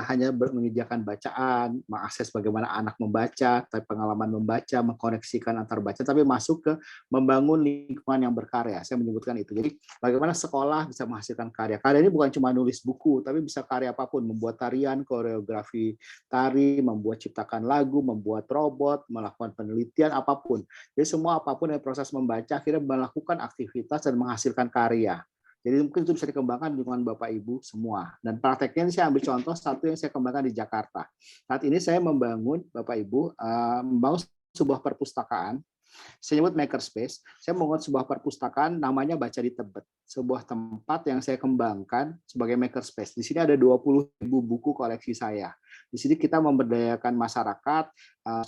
hanya menyediakan bacaan, mengakses bagaimana anak membaca, pengalaman membaca, mengkoneksikan antar baca, tapi masuk ke membangun lingkungan yang berkarya. Saya menyebutkan itu. Jadi bagaimana sekolah bisa menghasilkan karya. Karya ini bukan cuma nulis buku, tapi bisa karya apapun, membuat tarian, koreografi tari, membuat ciptakan lagu, membuat robot, melakukan penelitian, apapun. Jadi semua apapun yang proses membaca, akhirnya melakukan aktivitas dan menghasilkan karya. Jadi mungkin itu bisa dikembangkan di lingkungan Bapak Ibu semua. Dan prakteknya ini saya ambil contoh satu yang saya kembangkan di Jakarta. Saat ini saya membangun Bapak Ibu membangun sebuah perpustakaan. Saya nyebut makerspace. Saya membangun sebuah perpustakaan namanya Baca di Tebet. Sebuah tempat yang saya kembangkan sebagai makerspace. Di sini ada 20.000 buku koleksi saya. Di sini kita memberdayakan masyarakat,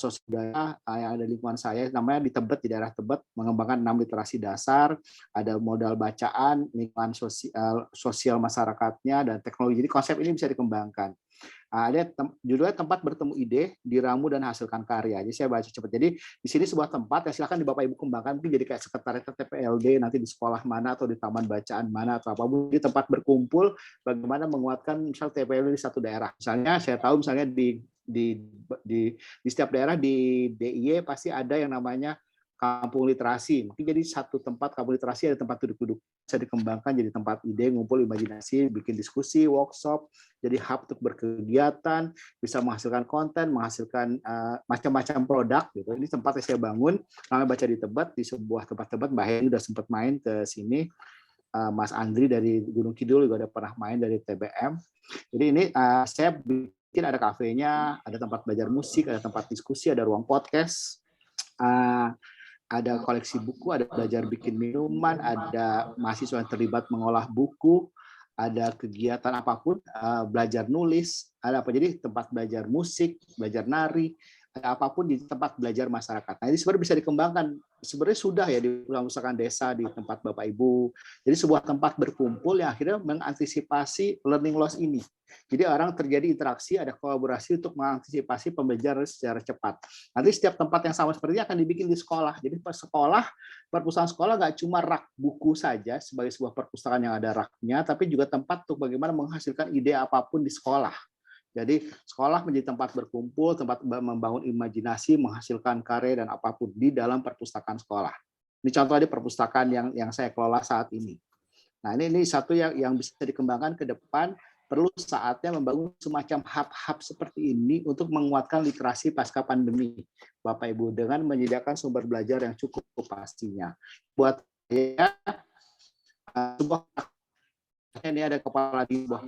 sosial yang ada di lingkungan saya, namanya di Tebet, di daerah Tebet, mengembangkan 6 literasi dasar, ada modal bacaan, lingkungan sosial masyarakatnya, dan teknologi. Jadi konsep ini bisa dikembangkan. Ada judulnya tempat bertemu ide, diramu dan hasilkan karya. Jadi saya baca cepat. Jadi di sini sebuah tempat yang silakan di Bapak Ibu kembangkan, mungkin jadi kayak sekretariat TPLD nanti di sekolah mana atau di taman bacaan mana atau apapun, di tempat berkumpul bagaimana menguatkan misal TPLD di satu daerah. Misalnya saya tahu misalnya di setiap daerah di DIY pasti ada yang namanya kampung literasi. Mungkin jadi satu tempat kampung literasi ada tempat duduk-duduk, bisa dikembangkan jadi tempat ide, ngumpul imajinasi, bikin diskusi, workshop, jadi hub untuk berkegiatan, bisa menghasilkan konten, menghasilkan macam-macam produk gitu. Ini tempat yang saya bangun, namanya Baca di Tebet, di sebuah tempat Tebet. Mbak Heni udah sempat main ke sini, Mas Andri dari Gunung Kidul juga udah pernah main dari TBM. Jadi ini saya bikin ada kafenya, ada tempat belajar musik, ada tempat diskusi, ada ruang podcast, ada koleksi buku, ada belajar bikin minuman, ada mahasiswa yang terlibat mengolah buku, ada kegiatan apapun, belajar nulis, ada apa, jadi tempat belajar musik, belajar nari, ada apapun di tempat belajar masyarakat. Nah ini sebenarnya bisa dikembangkan, sebenarnya sudah ya di pusat desa, di tempat Bapak Ibu. Jadi sebuah tempat berkumpul yang akhirnya mengantisipasi learning loss ini. Jadi orang terjadi interaksi, ada kolaborasi untuk mengantisipasi pembelajaran secara cepat. Nanti setiap tempat yang sama seperti ini akan dibikin di sekolah. Jadi perpustakaan sekolah nggak cuma rak buku saja sebagai sebuah perpustakaan yang ada raknya, tapi juga tempat untuk bagaimana menghasilkan ide apapun di sekolah. Jadi sekolah menjadi tempat berkumpul, tempat membangun imajinasi, menghasilkan karya dan apapun di dalam perpustakaan sekolah. Ini contoh di perpustakaan yang saya kelola saat ini. Nah ini satu yang bisa dikembangkan ke depan. Perlu saatnya membangun semacam hub-hub seperti ini untuk menguatkan literasi pasca pandemi, Bapak Ibu, dengan menyediakan sumber belajar yang cukup pastinya. Buat saya, sebuah ini ada kepala di sebuah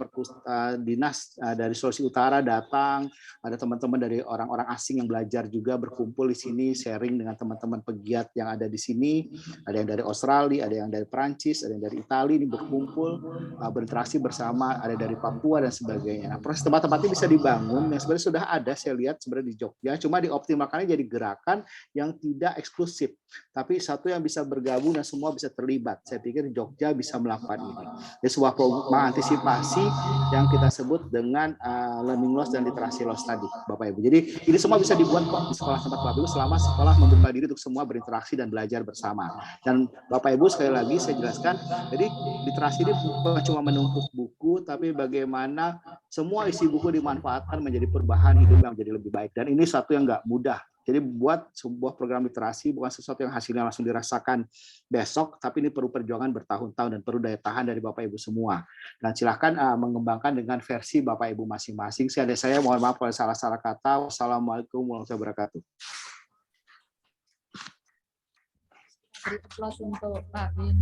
dinas dari Sulawesi Utara datang, ada teman-teman dari orang-orang asing yang belajar juga berkumpul di sini, sharing dengan teman-teman pegiat yang ada di sini, ada yang dari Australia, ada yang dari Prancis, ada yang dari Italia, ini berkumpul, berinteraksi bersama, ada dari Papua dan sebagainya. Nah, proses tempat-tempat ini bisa dibangun, yang sebenarnya sudah ada, saya lihat sebenarnya di Jogja, cuma dioptimalkannya jadi gerakan yang tidak eksklusif, tapi satu yang bisa bergabung dan semua bisa terlibat. Saya pikir Jogja bisa melakukan ini. Jadi sebuah mengantisipasi yang kita sebut dengan learning loss dan literasi loss tadi, Bapak Ibu. Jadi ini semua bisa dibuat kok di sekolah tempat Bapak Ibu selama sekolah membuka diri untuk semua berinteraksi dan belajar bersama. Dan Bapak Ibu sekali lagi saya jelaskan, jadi literasi ini bukan cuma menumpuk buku, tapi bagaimana semua isi buku dimanfaatkan menjadi perubahan hidup yang menjadi lebih baik. Dan ini satu yang nggak mudah. Jadi buat sebuah program literasi bukan sesuatu yang hasilnya langsung dirasakan besok, tapi ini perlu perjuangan bertahun-tahun dan perlu daya tahan dari Bapak Ibu semua. Dan silakan mengembangkan dengan versi Bapak Ibu masing-masing. Saya mohon maaf kalau salah-salah kata. Wassalamualaikum warahmatullahi wabarakatuh. Untuk Pak Win.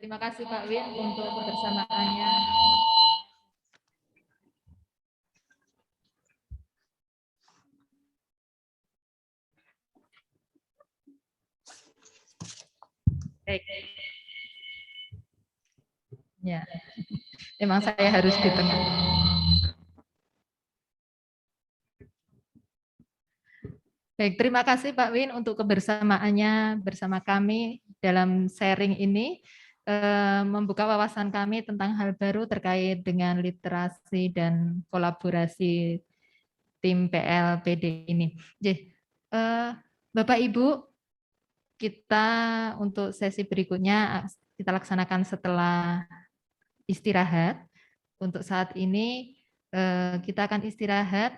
Terima kasih Pak Win untuk kebersamaannya. Baik. Ya, memang saya harus di tengah. Baik, terima kasih Pak Win untuk kebersamaannya bersama kami dalam sharing ini, membuka wawasan kami tentang hal baru terkait dengan literasi dan kolaborasi tim PLPD ini. Jadi, Bapak Ibu, kita untuk sesi berikutnya kita laksanakan setelah istirahat. Untuk saat ini kita akan istirahat